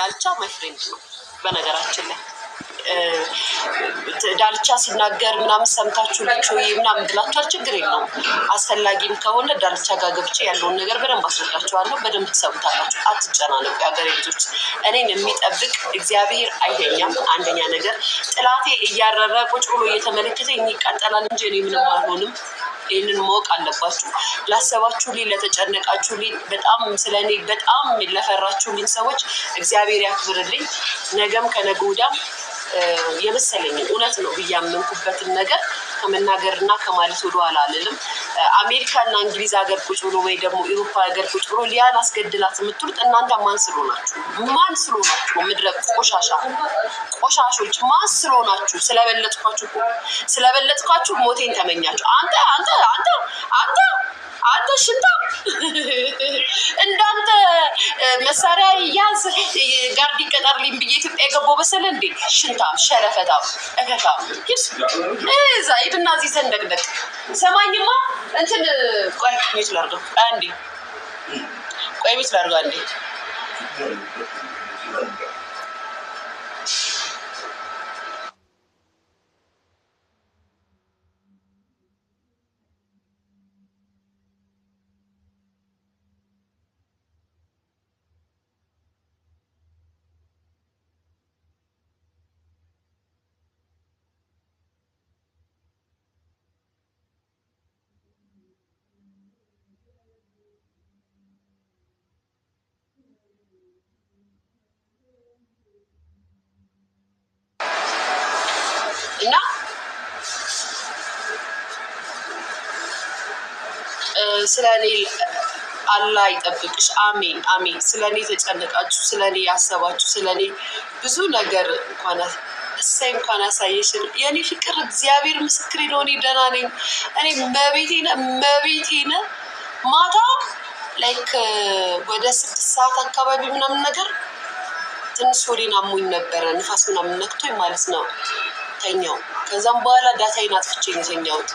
ዳልቻ ማይ ፍሬንድ ነው በነገራችን ላይ ዳልቻ ሲናገር ምናምን ሰምታችሁ ልችሁ ምናምን ብላችኋል ችግር የለውም አስፈላጊም ከሆነ ዳልቻ ጋር ገብቼ ያለውን ነገር በደንብ አስረዳችኋለሁ በደንብ ትሰሙታላችሁ አትጨናነቁ የአገሬ ልጆች እኔን የሚጠብቅ እግዚአብሔር አይተኛም አንደኛ ነገር ጥላቴ እያረረ ቁጭ ብሎ እየተመለከተኝ ይቃጠላል እንጂ እኔ ምንም አልሆንም ይህንን ማወቅ አለባችሁ ላሰባችሁልኝ ለተጨነቃችሁልኝ በጣም ስለኔ በጣም ለፈራችሁልኝ ሰዎች እግዚአብሔር ያክብርልኝ ነገም ከነገ ወዲያም የመሰለኝ እውነት ነው ብያመንኩበትን ነገር ከመናገርና ከማለት ወደ ኋላ አልልም አሜሪካና እንግሊዝ ሀገር ቁጭ ብሎ ወይ ደግሞ አውሮፓ ሀገር ቁጭ ብሎ ሊያን አስገድላት የምትሉት እናንተ ማን ስለሆናችሁ ምድረ ቆሻሾች ማን ስለበለጥኳችሁ ሞቴን ተመኛችሁ አንተ ሽንታ እንዳንተ መሳሪያ ያዝ ጋርድ ይቀጠርልኝ ብዬ ኢትዮጵያ የገባው በሰለ እንዴ ሽንታ ሸረፈታ እከታ ዛይድና እዚህ ሰንደቅደቅ ሰማኝማ እንትን ቆይ ሚት ላርገው አንዴ እና ስለኔ አላህ ይጠብቅሽ አሜን አሜን ስለኔ ተጨነቃችሁ ስለኔ ያሰባችሁ ስለኔ ብዙ ነገር እንኳን አሳየሽን የኔ ፍቅር እግዚአብሔር ምስክሬ ነው እኔ ደህና ነኝ እኔ መቤቴነ ማታ ላይክ ወደ 6 ሰዓት አካባቢ ምናምን ነገር ትንሽ ወዴን አሞኝ ነበረ ንፋስ ምናምን ነክቶኝ ማለት ነው ተኛው ከዛም በኋላ ዳታዬን አጥፍቼ ነው የተኛሁት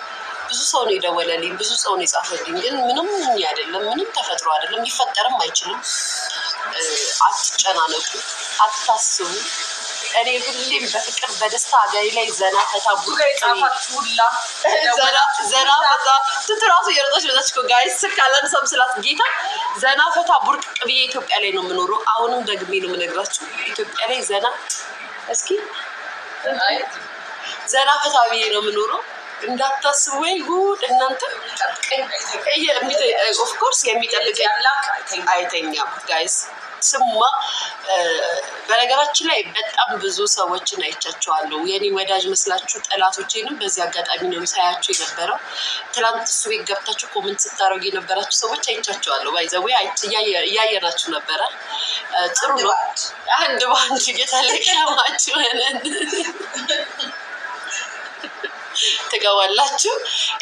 ብዙ ሰው ነው የደወለልኝ ብዙ ሰው ነው የጻፈልኝ ግን ምንም አይደለም ምንም ተፈጥሮ አይደለም ሊፈጠርም አይችልም አትጨናነቁ አታስቡ እኔ ሁሌም በፍቅር በደስታ አገሬ ላይ ዘና ፈታ ቡላ ዘና ፈታ ትራሱ የረጣሽ በዛች እኮ ጋይስ ስልካለን ሰምስላት ጌታ ዘና ፈታ ቡርቅ ብዬ ኢትዮጵያ ላይ ነው የምኖረው አሁንም ደግሜ ነው የምነግራችሁ ኢትዮጵያ ላይ ዘና እስኪ ዘና ፈታ ብዬ ነው የምኖረው እንዳታስቡ ወይ ጉድ እናንተ ኦፍ ኮርስ የሚጠብቅ አይተኛም ጋይስ ስማ በነገራችን ላይ በጣም ብዙ ሰዎችን አይቻቸዋለሁ የኔ ወዳጅ መስላችሁ ጠላቶቼንም በዚህ አጋጣሚ ነው ሳያችሁ የነበረው ትላንት እሱ ቤት ገብታችሁ ኮሜንት ስታረጉ የነበራችሁ ሰዎች አይቻቸዋለሁ ባይዘው ያያየናችሁ ነበር ጥሩ ነው አንድ ባንድ እየተለቀማችሁ ተጋዋላችሁ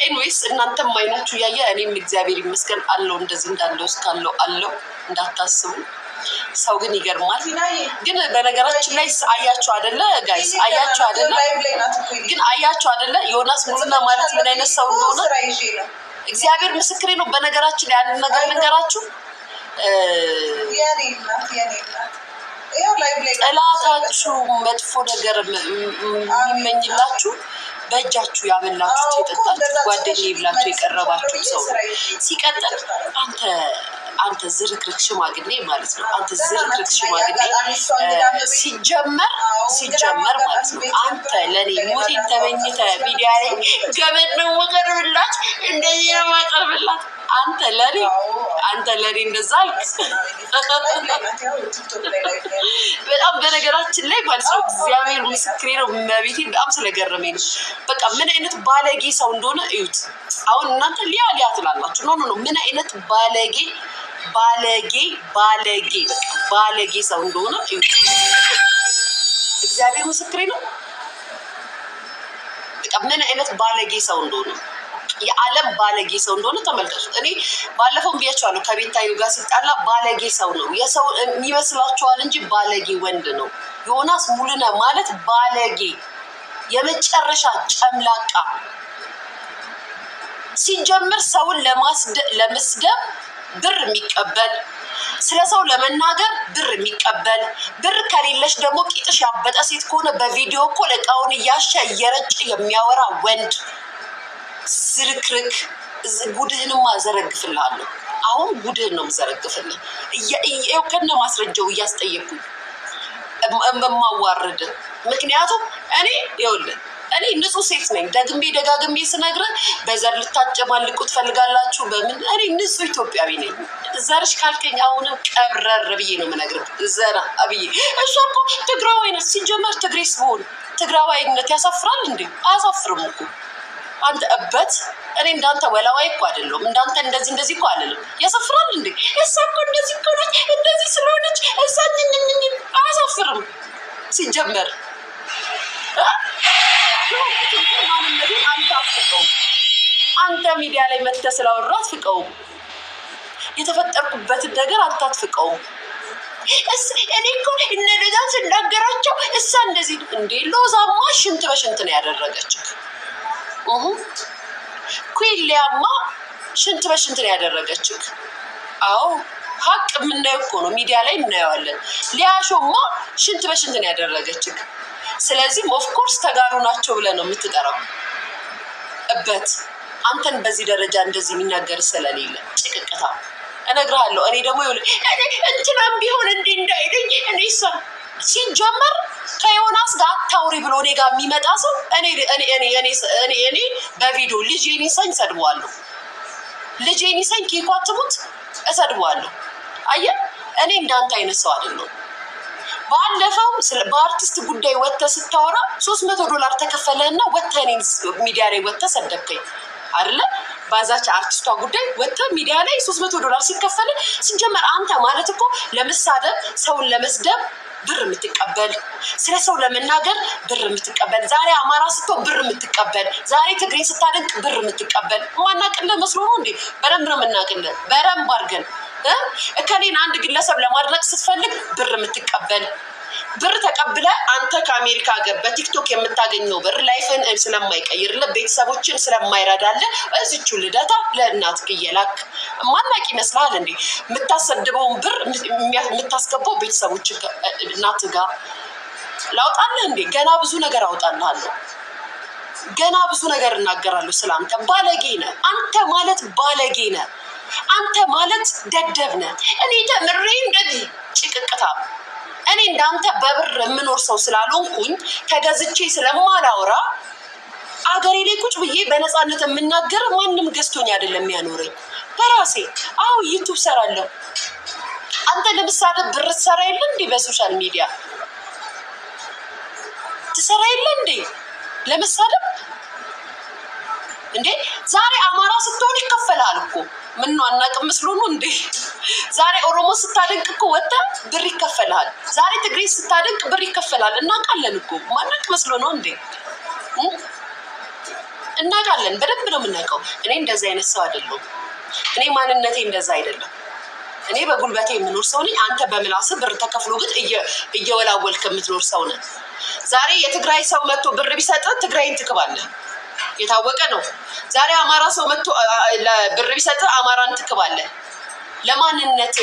ኤኒዌይስ እናንተም ማይናችሁ ያያ እኔም እግዚአብሔር ይመስገን አለው እንደዚህ እንዳለው እስካለው አለው እንዳታስቡ ሰው ግን ይገርማል ግን በነገራችን ላይ አያችሁ አይደለ ጋይስ አያችሁ አይደለ ግን አያችሁ አይደለ ዮናስ ሙሉና ማለት ምን አይነት ሰው እንደሆነ እግዚአብሔር ምስክሬ ነው በነገራችን ላይ አንድ ነገር ልንገራችሁ ጠላታችሁ መጥፎ ነገር የሚመኝላችሁ በእጃችሁ ያበላችሁ የጠጣችሁ ጓደኛዬ ብላችሁ የቀረባችሁ ሰው ሲቀጥል አንተ ዝርክርክ ሽማግሌ ማለት ነው አንተ ዝርክርክ ሽማግሌ ሲጀመር ማለት ነው አንተ ለኔ ሞቴን ተመኝተ ሚዲያ ላይ ገመድ ነው ወቀርብላት እንደዚህ ነው ማቀርብላት አንተ ለኔ እንደዛ በጣም በነገራችን ላይ ማለት ነው እግዚአብሔር ምስክሬ ነው መቤቴ በጣም ስለገረመኝ ነው በቃ ምን አይነት ባለጌ ሰው እንደሆነ እዩት አሁን እናንተ ሊያ ትላላችሁ ኖ ምን አይነት ባለጌ ሰው እንደሆነ እዩት እግዚአብሔር ምስክሬ ነው በቃ ምን አይነት ባለጌ ሰው እንደሆነ የዓለም ባለጌ ሰው እንደሆነ ተመልከቱ እኔ ባለፈው ቢያቻለሁ ከቤታዩ ጋር ሲጣላ ባለጌ ሰው ነው የሰው የሚመስላችኋል እንጂ ባለጌ ወንድ ነው ዮናስ ሙሉነ ማለት ባለጌ የመጨረሻ ጨምላቃ ሲጀምር ሰውን ለመስደብ ብር የሚቀበል ስለሰው ለመናገር ብር የሚቀበል ብር ከሌለሽ ደግሞ ቂጥሽ ያበጠ ሴት ከሆነ በቪዲዮ እኮ ለቃውን እያሸ እየረጭ የሚያወራ ወንድ ዝርክርክ ጉድህንማ ዘረግፍልሃለሁ። አሁን ጉድህን ነው የምዘረግፍልህ ከነ ማስረጃው እያስጠየኩኝ በማዋረድ ምክንያቱም እኔ ንጹህ ሴት ነኝ። ደጋግሜ ስነግርህ በዘር ልታጨማልቁ ትፈልጋላችሁ በምን እኔ ንጹህ ኢትዮጵያዊ ነኝ። ዘርሽ ካልከኝ አሁንም ቀብረር ብዬ ነው የምነግርህ። ዘራ አብዬ እሷ እኮ ትግራዋይ ነች። ሲጀመር ትግሬስ ብሆን ትግራዋይነት ያሳፍራል እንዴ? አያሳፍርም እኮ አንተ እበት። እኔ እንዳንተ ወላዋይ እኮ አይደለሁም። እንዳንተ እንደዚህ እኮ አይደለም። ያሳፍራል እንዴ? እሷ እኮ እንደዚህ እኮ ነች፣ እንደዚህ ስለሆነች እሷ አያሳፍርም ሲጀመር አንተ ሚዲያ ላይ መተህ ስላወራህ አትፍቀውም። የተፈጠርኩበትን ነገር አንተ አትፍቀውም። እኔ እኮ እነ ሎዛን ስናገራቸው እሷ እንደዚህ እንዴ ሎዛማ ሽንት በሽንት ነው ያደረገችው። ኩይሊያማ ሽንት በሽንት ነው ያደረገችው። አዎ ሀቅ የምናየው እኮ ነው፣ ሚዲያ ላይ እናየዋለን። ሊያሾማ ሽንት በሽንት ነው ያደረገችው። ስለዚህም ኦፍኮርስ ተጋሩ ናቸው ብለህ ነው የምትጠራው እበት። አንተን በዚህ ደረጃ እንደዚህ የሚናገር ስለሌለ ጭቅቅታ እነግርሃለሁ። እኔ ደግሞ እንትናም ቢሆን እንዲህ እንዳይለኝ እኔ ሲጀመር ከዮናስ ጋር አታውሪ ብሎ እኔ ጋር የሚመጣ ሰው እኔ በቪዲዮ ልጄን ይሰኝ እሰድበዋለሁ። ልጄን ይሰኝ ኬኳ ትሙት እሰድበዋለሁ። አየህ እኔ እንዳንተ አይነት ሰው አይደለሁም። ባለፈው በአርቲስት ጉዳይ ወጥተህ ስታወራ $300 ተከፈለህና ወጥተህ እኔን ሚዲያ ላይ ወጥተህ ሰደብከኝ አይደለ? ባዛች አርቲስቷ ጉዳይ ወጥተህ ሚዲያ ላይ $300 ሲከፈል ሲጀመር አንተ ማለት እኮ ለመሳደብ ሰውን ለመስደብ ብር የምትቀበል፣ ስለ ሰው ለመናገር ብር የምትቀበል፣ ዛሬ አማራ ስትሆን ብር የምትቀበል፣ ዛሬ ትግሬ ስታደንቅ ብር የምትቀበል ማናቅልህ መስሎ ነው እንዴ? በደንብ ነው የምናቅልህ። በደንብ አድርገን እከሌን አንድ ግለሰብ ለማድረግ ስትፈልግ ብር የምትቀበል፣ ብር ተቀብለ አንተ ከአሜሪካ ሀገር በቲክቶክ የምታገኘው ብር ላይፍን ስለማይቀይርልህ ቤተሰቦችን ስለማይረዳልህ እዚቹ ልደታ ለእናት እየላክ ማናቅ ይመስላል እንዴ? የምታሰድበውን ብር የምታስገባው ቤተሰቦች እናት ጋር ላውጣልህ እንዴ? ገና ብዙ ነገር አውጣልሃለሁ። ገና ብዙ ነገር እናገራለሁ ስለአንተ። ባለጌ ነህ አንተ ማለት ባለጌ ነህ አንተ ማለት ደደብ ነህ። እኔ ተምሬ እንደዚህ ጭቅቅታ እኔ እንዳንተ በብር የምኖር ሰው ስላልሆንኩኝ ተገዝቼ ስለማላወራ አገሬ ላይ ቁጭ ብዬ በነፃነት የምናገር ማንም ገዝቶኝ አይደለም ያኖረኝ በራሴ። አዎ ዩቲዩብ ሰራለሁ። አንተ ለምሳሌ ብር ትሰራ የለ እንዴ? በሶሻል ሚዲያ ትሰራ የለ እንዴ? ለምሳሌ እንዴ ዛሬ አማራ ስትሆን ይከፈላል እኮ ምን ነው አናውቅም መስሎ ነው እንዴ? ዛሬ ኦሮሞ ስታደንቅ እኮ ወጣ ብር ይከፈላል። ዛሬ ትግሬ ስታደንቅ ብር ይከፈላል። እናውቃለን እኮ ማናቅ መስሎ ነው እንዴ? እናውቃለን፣ በደንብ ነው የምናውቀው። እኔ እንደዚህ አይነት ሰው አይደለሁም። እኔ ማንነቴ እንደዛ አይደለም። እኔ በጉልበቴ የምኖር ሰው ነኝ። አንተ በምላስ ብር ተከፍሎ ግን እየወላወልክ የምትኖር ሰው ነህ። ዛሬ የትግራይ ሰው መጥቶ ብር ቢሰጥ ትግራይን ትክባለህ፣ የታወቀ ነው። ዛሬ አማራ ሰው መጥቶ ብር ቢሰጥ አማራን ትክባለህ። ለማንነት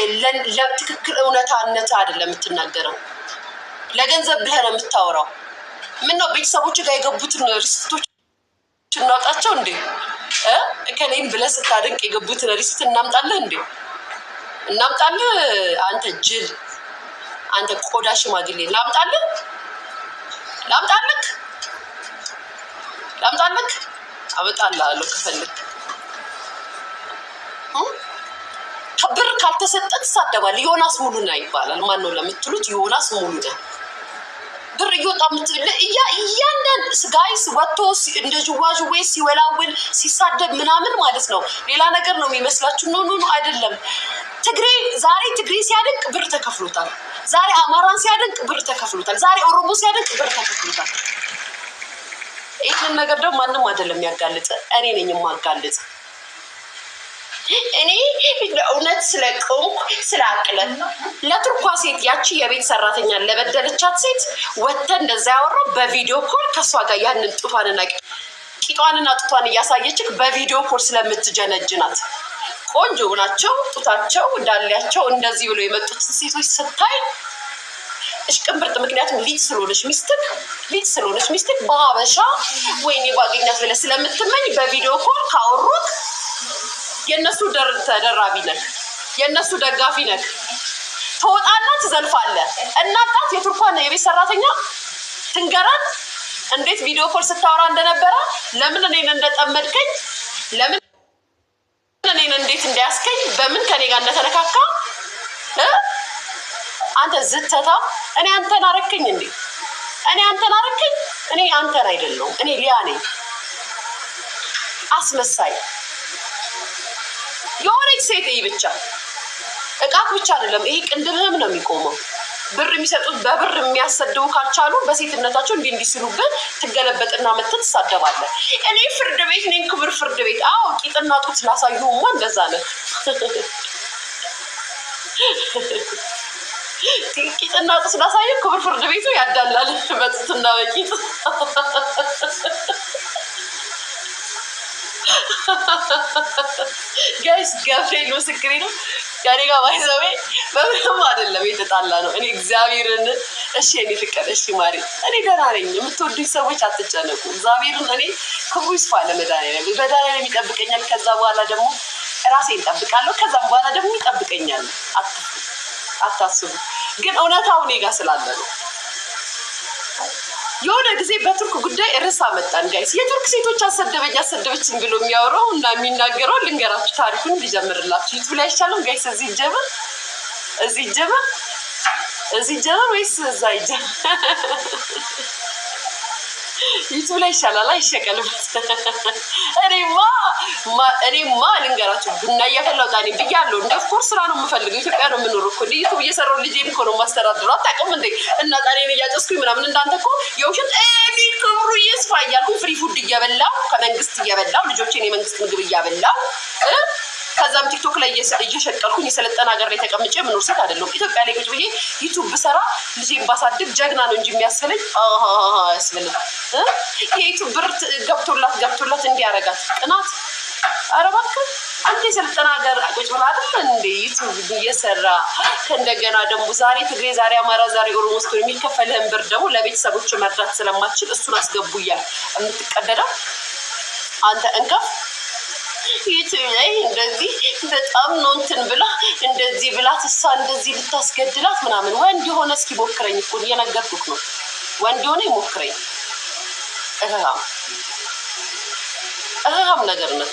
ለትክክል እውነታነት አይደለም የምትናገረው፣ ለገንዘብ ብለህ ነው የምታወራው። ምን ነው ቤተሰቦች ጋር የገቡትን ሪስቶች እናውጣቸው እንዴ? ከኔም ብለህ ስታደንቅ የገቡትን ሪስት እናምጣለህ እንዴ? እናምጣለህ? አንተ ጅል፣ አንተ ቆዳ ሽማግሌ ላምጣለህ? አመጣልሃለሁ ከፈለክ። ብር ካልተሰጠ ትሳደባለህ። ዮናስ ሙሉና ይባላል። ማን ነው ለምትሉት ዮናስ ሙሉና ብር እየወጣ እያንዳንድ ጋይስ ወጥቶ እንደ ዥዋዥዌ ሲወላውል ሲሳደብ ምናምን ማለት ነው። ሌላ ነገር ነው የሚመስላችሁ? ኖ አይደለም። ዛሬ ትግሬ ሲያደንቅ ብር ተከፍሎታል። ዛሬ አማራን ሲያደንቅ ብር ተከፍሎታል። ዛሬ ኦሮሞ ሲያደንቅ ብር ተከፍሎታል። ይህንን ነገር ደግሞ ማንም አይደለም የሚያጋልጥ፣ እኔ ነኝ የማጋልጥ። እኔ ለእውነት ስለቆምኩ ስላቅለን ለትርኳ ሴት ያቺ የቤት ሰራተኛ ለበደለቻት ሴት ወጥተህ እንደዛ ያወራው በቪዲዮ ኮል ከእሷ ጋር ያንን ጡቷንና ቂጧንና ጡቷን እያሳየችክ በቪዲዮ ኮል ስለምትጀነጅናት ቆንጆ ናቸው። ጡታቸው እንዳላቸው እንደዚህ ብሎ የመጡት ሴቶች ስታይ እሽቅምብርጥ። ምክንያቱም ልጅ ስለሆነች ሚስትክ በሀበሻ ወይኔ ባገኛት ብለህ ስለምትመኝ በቪዲዮ ኮል ካወሩት የእነሱ ተደራቢ ነህ፣ የእነሱ ደጋፊ ነህ። ትወጣና ትዘልፋለህ። እናጣት የቱርኳን የቤት ሰራተኛ ትንገራን እንዴት ቪዲዮ ኮል ስታወራ እንደነበረ፣ ለምን እኔን እንደጠመድከኝ፣ ለምን እኔን እንዴት እንዳያስከኝ፣ በምን ከኔ ጋር እንደተነካካ አንተ ዝተታ። እኔ አንተን አረከኝ እንዴ? እኔ አንተን አረከኝ? እኔ አንተን አይደለሁም። እኔ ሊያ ነኝ። አስመሳይ የሆነች ሴት ብቻ እቃት ብቻ አይደለም። ይሄ ቅንድብህም ነው የሚቆመው። ብር የሚሰጡት በብር የሚያሰድቡ ካልቻሉ በሴትነታቸው እንዲህ ሲሉብህ ትገለበጥና መተህ ትሳደባለህ። እኔ ፍርድ ቤት ነኝ፣ ክብር ፍርድ ቤት። አዎ ቂጥና ጡት ላሳዩህማ እንደዛ ነው። ቂጥና ጡት ላሳዩህ ክብር ፍርድ ቤቱ ያዳላል በጡትና በቂጥ። ጋይስ ገብርኤል ምስክሬ ነው። ከኔ ጋር ባይዘዌ በምንም አይደለም የተጣላ ነው። እኔ እግዚአብሔርን እሺ፣ እኔ ፍቅር እሺ፣ ማሪ እኔ ደህና ነኝ። የምትወዱኝ ሰዎች አትጨነቁ። እግዚአብሔርን እኔ ክብሩ ይስፋ ለመድኃኒዓለም ይጠብቀኛል። ከዛ በኋላ ደግሞ ራሴን እጠብቃለሁ። ከዛም በኋላ ደግሞ ይጠብቀኛል። አታስቡ። ግን እውነታው እኔ ጋር ስላለ ነው። የሆነ ጊዜ በቱርክ ጉዳይ ርዕስ አመጣን ጋይስ። የቱርክ ሴቶች አሰደበችኝ ብሎ የሚያወራው እና የሚናገረው ልንገራችሁ፣ ታሪኩን ሊጀምርላችሁ። ዩቱብ ላይ አይቻልም ጋይስ። እዚህ ጀመር ወይስ እዛ ይጀመር? ዩቱብ ላይ ይሻላል። አይሸቀልበት። እኔማ ልንገራችሁ፣ ቡና እያፈላሁ ጣኔ ብያለሁ። እንደ ኦፍኮርስ ስራ ነው የምፈልገው። ኢትዮጵያ ነው የምኖረው እኮ እንደ ዩቱብ እየሰራሁ ልጄን እኮ ነው የማስተዳድረው። አታውቅም እንዴ? እና ጣኔን እያጨስኩኝ ምናምን እንዳንተ እኮ የውሸት ክብሩ ይስፋ እያልኩኝ ፍሪ ፉድ እየበላሁ ከመንግስት እየበላሁ ልጆቼን የመንግስት ምግብ እያበላሁ ከዛም ቲክቶክ ላይ እየሸቀልኩኝ የሰለጠነ ሀገር ላይ ተቀምጬ የምኖር ሴት አይደለሁም። ኢትዮጵያ ላይ ቁጭ ብዬ ዩቱብ ብሰራ ልጄን ባሳድግ ጀግና ነው እንጂ የሚያስብለኝ ያስብልኝ። የዩቱብ ብር ገብቶላት እንዲያረጋት ቅናት። ኧረ እባክህ አንተ የሰለጠነ ሀገር ቁጭ ብላ አይደል እንደ ዩቱብ እየሰራ ከእንደገና ደግሞ ዛሬ ትግሬ፣ ዛሬ አማራ፣ ዛሬ ኦሮሞ ስትሆን የሚከፈልህን ብር ደግሞ ለቤተሰቦች መርዳት ስለማትችል እሱን አስገቡ እያል የምትቀደደው አንተ እንከፍ። ዩቱብ ላይ እንደዚህ በጣም ነው እንትን ብላ እንደዚህ ብላት እሷ እንደዚህ ልታስገድላት ምናምን። ወንድ የሆነ እስኪ ሞክረኝ እኮ እየነገርኩህ ነው። ወንድ የሆነ ይሞክረኝ። እህም ነገር ነው።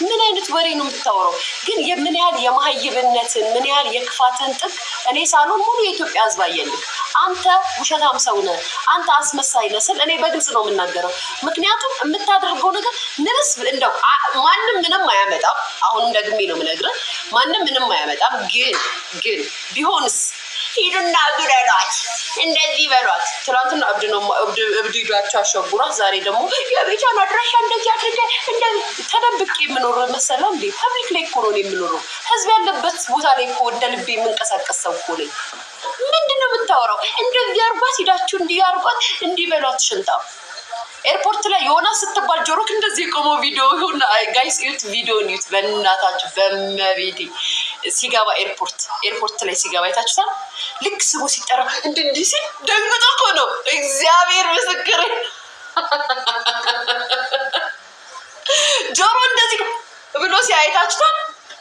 ምን አይነት ወሬ ነው የምታወራው? ግን ምን ያህል የማህይብነትን ምን ያህል የክፋትን ጥግ እኔ ሳልሆን ሙሉ የኢትዮጵያ ሕዝብ አየልክ። አንተ ውሸታም ሰው ነህ፣ አንተ አስመሳይ ነህ ስል እኔ በግልጽ ነው የምናገረው። ምክንያቱም የምታደርገው ነገር ምንስ እንደው ማንም ምንም አያመጣም። አሁንም ደግሜ ነው የምነግርህ፣ ማንም ምንም አያመጣም። ግን ቢሆንስ ሂዱና ግደሏት፣ እንደዚህ በሏት። ትናንትና እብድ ሂዷቸው አሸጉሯት። ዛሬ ደግሞ የቤቷን አድራሻ እንደዚህ አድርገ ተደብቄ የምኖረው መሰለው እንዴ? ፐብሊክ ላይ እኮ ነው የምኖረው። ህዝብ ያለበት ቦታ ላይ እኮ እንደ ልቤ የምንቀሳቀስ ሰው እኮ ነኝ። ምንድን ነው የምታወራው? እንደዚህ አርጓት፣ ሂዳችሁ እንዲህ አርጓት፣ እንዲህ በሏት። ሽንጣ ኤርፖርት ላይ ዮናስ ስትባል ጆሮክ እንደዚህ የቆመው ቪዲዮ ይሁን ጋይስ፣ ዩት ቪዲዮን ዩት በእናታችሁ በመቤቴ ሲገባ ኤርፖርት ላይ ሲገባ አይታችሁታል? ልክ ስሙ ሲጠራ እንዲህ ሲል ደንግጦ እኮ ነው። እግዚአብሔር ምስክር ጆሮ እንደዚህ ብሎ ሲያይ አይታችሁታል?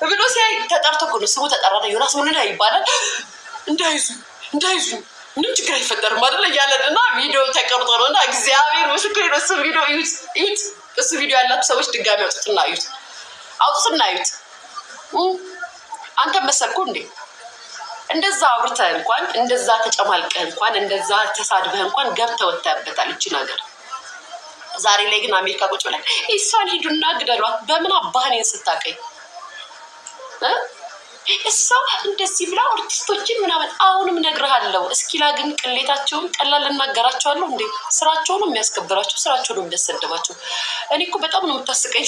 ብሎ ሲያይ ተጠርቶ እኮ ነው። ስሙ ተጠራ። ዮናስ ምን ይባላል? እንዳይዙ ምንም ችግር አይፈጠርም አይደል እያለንና ቪዲዮ ተቀርጦ ነው። እና እግዚአብሔር ምስክር ነው። እሱ ቪዲዮ ዩት እሱ ቪዲዮ ያላችሁ ሰዎች ድጋሚ አውጡትና ዩት። አንተ መሰልኩ እንዴ? እንደዛ አውርተህ እንኳን እንደዛ ተጨማልቀህ እንኳን እንደዛ ተሳድበህ እንኳን ገብተህ ወጥተህበታል እቺ ነገር። ዛሬ ላይ ግን አሜሪካ ቁጭ ብለን እሷን ሂዱና ግደሏት። በምን አባህኔን ስታቀኝ እሷ እንደዚህ ብላ አርቲስቶችን ምናምን። አሁንም እነግርሃለሁ፣ እስኪላ ግን ቅሌታቸውን ቀላል እናገራቸዋለሁ እንዴ? ስራቸውን የሚያስከብራቸው፣ ስራቸውን የሚያሰድባቸው። እኔ እኮ በጣም ነው የምታስቀኝ።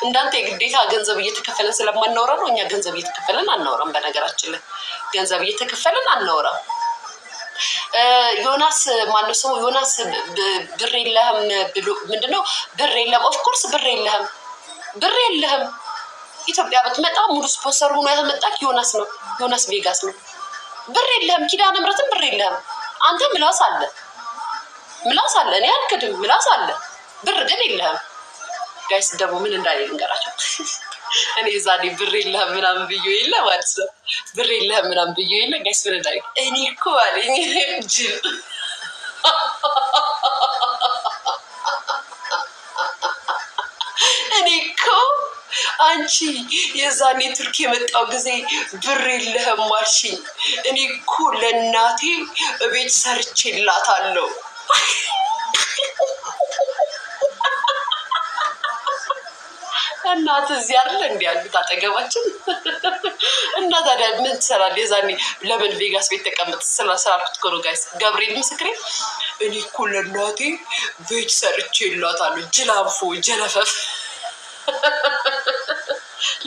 እንዳንተ የግዴታ ገንዘብ እየተከፈለን ስለማናወራ ነው። እኛ ገንዘብ እየተከፈለን አናወራም። በነገራችን ላይ ገንዘብ እየተከፈለን አናወራም። ዮናስ ማነው ሰው? ዮናስ ብር የለህም ብሎ ምንድነው? ብር የለም። ኦፍኮርስ ብር የለህም። ኢትዮጵያ ብትመጣ ሙሉ ስፖንሰር ሆኖ ያመጣክ ዮናስ ነው፣ ዮናስ ቬጋስ ነው። ብር የለህም፣ ኪዳነ ምሕረትም ብር የለህም። አንተ ምላስ አለ፣ ምላስ አለ። እኔ አልክድም፣ ምላስ አለ፣ ብር ግን የለህም። ጋይስ ደግሞ ምን እንዳለኝ ልንገራቸው። እኔ ዛሬ ብር የለህም ምናምን ብዬ የለ ማለት ነው። ብር የለህም ምናምን ብዬ የለ ጋይስ ምን እንዳለኝ እኔ እኮ አለኝ ጅል እኔ እኮ አንቺ የዛኔ ቱርክ የመጣው ጊዜ ብር የለህም አልሽኝ። እኔ እኮ ለእናቴ እቤት ሰርቼላታለሁ። እናት እዚህ አይደል እንዴ ያሉት አጠገባችን። እና ታዲያ ምን ትሰራለህ? የዛኔ ለምን ቬጋስ ቤት ተቀመጥ ስላልኩት እኮ ነው ጋይስ። ገብርኤል ምስክሬ። እኔ እኮ ለእናቴ ቤት ሰርቼላታለሁ። ጅላንፎ ጀለፈፍ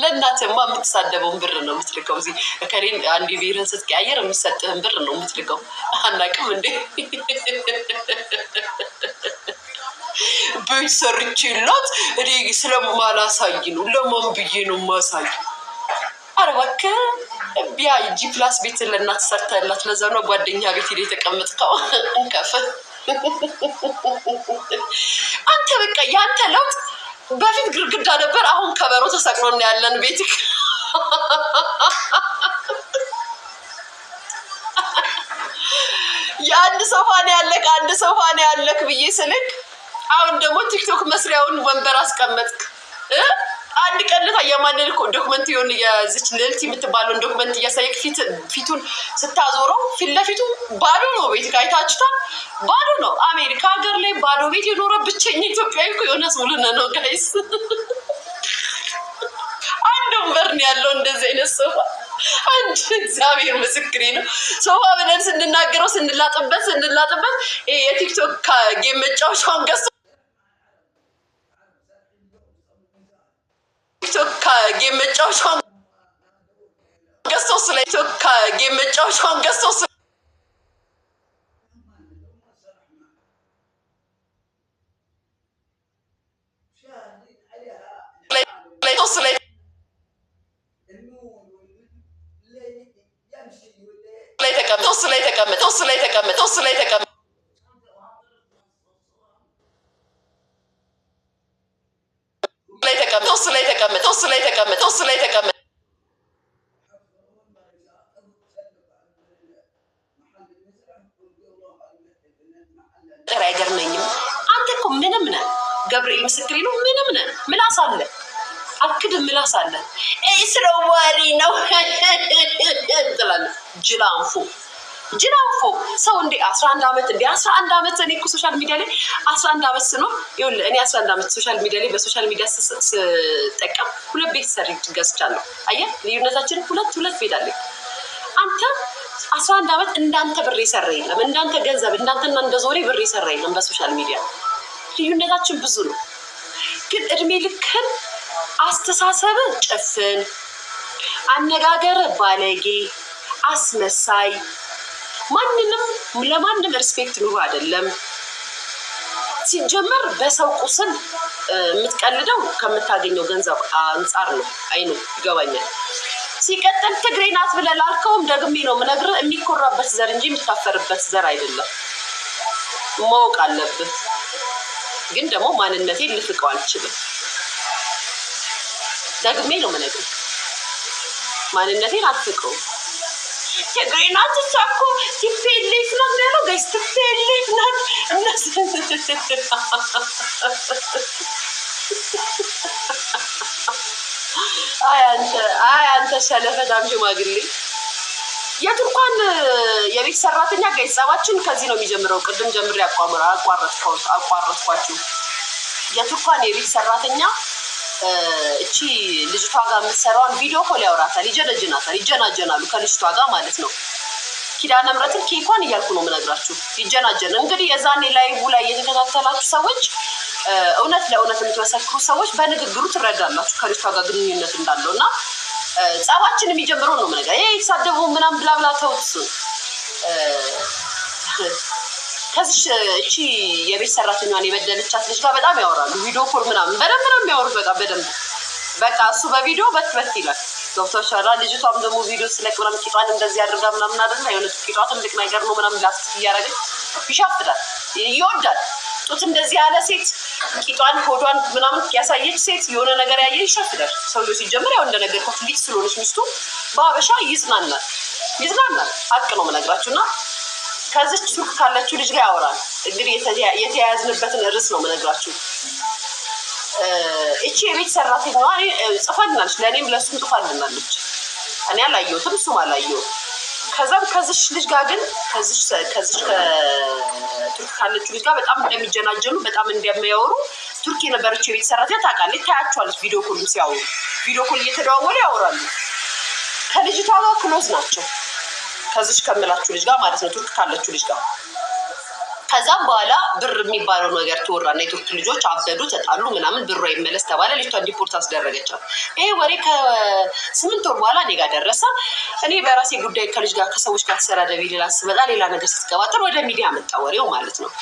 ለእናትማ የምትሳደበውን ብር ነው የምትልከው። እዚህ ከሌን አንድ ብሔርን ስትቀያየር የሚሰጥህን ብር ነው የምትልከው። አናውቅም እንዴ? ቤት ሰርቼላት እኔ ስለማላሳይ ነው። ለማን ብዬ ነው ማሳይ? ኧረ እባክህ ቢያ ጂ+ ቤት ለእናት ሰርተላት ለዛ ነው ጓደኛ ቤት ሄደ የተቀመጥከው። እንከፍ አንተ በቃ ያንተ ለውጥ በፊት ግርግዳ ነበር፣ አሁን ከበሮ ተሰቅሎ ነው ያለን ቤትክ። የአንድ ሶፋ ነው ያለክ፣ አንድ ሶፋ ነው ያለክ ብዬ ስልክ አሁን ደግሞ ቲክቶክ መስሪያውን ወንበር አስቀመጥክ። አንድ ቀን ለታየማንን ዶክመንት ይሁን የዚች ልልት የምትባለውን ዶክመንት እያሳየክ ፊቱን ስታዞረው ፊት ለፊቱ ባዶ ነው። ቤት ካይታችሁታል፣ ባዶ ነው። አሜሪካ ሀገር ላይ ባዶ ቤት የኖረ ብቸኛ ኢትዮጵያዊ እኮ ዮናስ ሙሉነህ ነው ጋይስ። አንድ ወንበር ነው ያለው እንደዚህ አይነት ሶፋ። አንድ እግዚአብሔር ምስክሬ ነው። ሶፋ ብለን ስንናገረው ስንላጥበት የቲክቶክ ጌም መጫወቻውን ገዝቶ ጌም መጫወቻውን ገዝቶ አይገርመኝም። አንተ እኮ ምንም ነህ፣ ገብርኤል ምስክሬ ነው። ምንም ነህ፣ ምላስ አለ፣ አልክድም፣ ምላስ አለ። ስለዋሪ ነው ትላለህ። ጅላንፎ ሰው እንዴ 11 ዓመት እንዴ 11 ዓመት እኔ እኮ ሶሻል ሚዲያ ላይ 11 ዓመት ስኖር ይኸውልህ፣ እኔ 11 ዓመት ሶሻል ሚዲያ ላይ በሶሻል ሚዲያ ስጠቀም 2 ቤት ሰርቼ ገዝቻለሁ። አየህ ልዩነታችን፣ ሁለት ቤት አለኝ። አንተ 11 ዓመት እንዳንተ ብር የሰራ የለም፣ እንዳንተ ገንዘብ እንዳንተና እንደ ዞሬ ብር የሰራ የለም በሶሻል ሚዲያ። ልዩነታችን ብዙ ነው፣ ግን እድሜ ልክን አስተሳሰብ ጭፍን፣ አነጋገር ባለጌ፣ አስመሳይ፣ ለማንም ሪስፔክት ኑሮ አይደለም። ሲጀመር በሰው ቁስል የምትቀልደው ከምታገኘው ገንዘብ አንጻር ነው። አይኑ ይገባኛል። ሲቀጥል ትግሬ ናት ብለህ ላልከውም ደግሜ ነው የምነግርህ፣ የሚኮራበት ዘር እንጂ የሚታፈርበት ዘር አይደለም። ማወቅ አለብህ። ግን ደግሞ ማንነቴን ልፍቀው አልችልም። ደግሜ ነው የምነግርህ፣ ማንነቴን አልፍቀውም። ትግሬ ናት እሷ እኮ ቲፔሌፍ ናት ያለው ጋይስ፣ ቲፔሌፍ ናት። አንተ ሸለፈታም ሽማግሌ። የቱርኳን የቤት ሰራተኛ ጋይስ ጸባችን ከዚህ ነው የሚጀምረው። ቅድም ጀምሬ አቋረጥኳችሁ። የቱርኳን የቤት ሰራተኛ እቺ ልጅቷ ጋር የምትሰራውን ቪዲዮ ኮል ያወራታል፣ ይጀናጀናሉ ከልጅቷ ጋር ማለት ነው። ኪዳነ ምሕረትን ኬኳን እያልኩ ነው የምነግራችሁ። ይጀናጀን እንግዲህ የዛኔ ላይቭ ላይ የተከታተላችሁ ሰዎች፣ እውነት ለእውነት የምትመሰክሩ ሰዎች በንግግሩ ትረዳላችሁ ከልጅቷ ጋር ግንኙነት እንዳለው እና ጸባችን የሚጀምረው ነው የምነግርህ። ይሄ የተሳደቡ ምናምን ብላብላ ተውት። ከዚህ እቺ የቤት ሰራተኛዋን የበደለቻት ልጅ ጋር በጣም ያወራሉ። ቪዲዮ ኮል ምናምን በደንብ ነው የሚያወሩት። በቃ በደንብ በቃ እሱ በቪዲዮ በት ይላል ዶክተር ልጅቷም ደግሞ ቪዲዮ ስለቅምራም ቂጧን እንደዚህ አድርጋ ምናምን አይደል የሆነ ቂጧ ትልቅ ነገር ነው ምናምን ላስት እያደረገች ይሻፍዳል ይወዳል ጡት እንደዚህ ያለ ሴት ቂጧን ሆዷን ምናምን ያሳየች ሴት የሆነ ነገር ያየ ይሻፍዳል ሰውዬው ሲጀምር ያው እንደነገርኩት ልጅ ስለሆነች ሚስቱ በአበሻ ይዝናናል ሀቅ ነው የምነግራችሁና ከዚች ቱርክ ካለችው ልጅ ጋር ያወራል እንግዲህ የተያያዝንበትን ርዕስ ነው የምነግራችሁ እቺ የቤት ሰራተኛዋ ጽፋልናለች ለእኔም ለሱም ጽፋልናለች እኔ አላየሁትም እሱም አላየሁም ከዛም ከዚች ልጅ ጋር ግን ከዚች ከቱርክ ካለችው ልጅ ጋር በጣም እንደሚጀናጀኑ በጣም እንደሚያወሩ ቱርክ የነበረችው የቤት ሰራተኛ ታውቃለች ታያቸዋለች ቪዲዮ ኮልም ሲያወሩ ቪዲዮ ኮል እየተደዋወሉ ያወራሉ ከልጅቷ ጋር ክሎዝ ናቸው ከዚች ከምላችሁ ልጅ ጋር ማለት ነው ቱርክ ካለችው ልጅ ጋር ከዛም በኋላ ብር የሚባለው ነገር ተወራና የቱርክ ልጆች አበዱ ተጣሉ ምናምን ብሩ ይመለስ ተባለ ልጅቷን ዲፖርት አስደረገቻት ይሄ ወሬ ከ8 ወር በኋላ እኔ ጋር ደረሰ እኔ በራሴ ጉዳይ ከልጅ ጋር ከሰዎች ጋር ተሰራደብ ይላል ስመጣ ሌላ ነገር ስትገባጠር ወደ ሚዲያ መጣ ወሬው ማለት ነው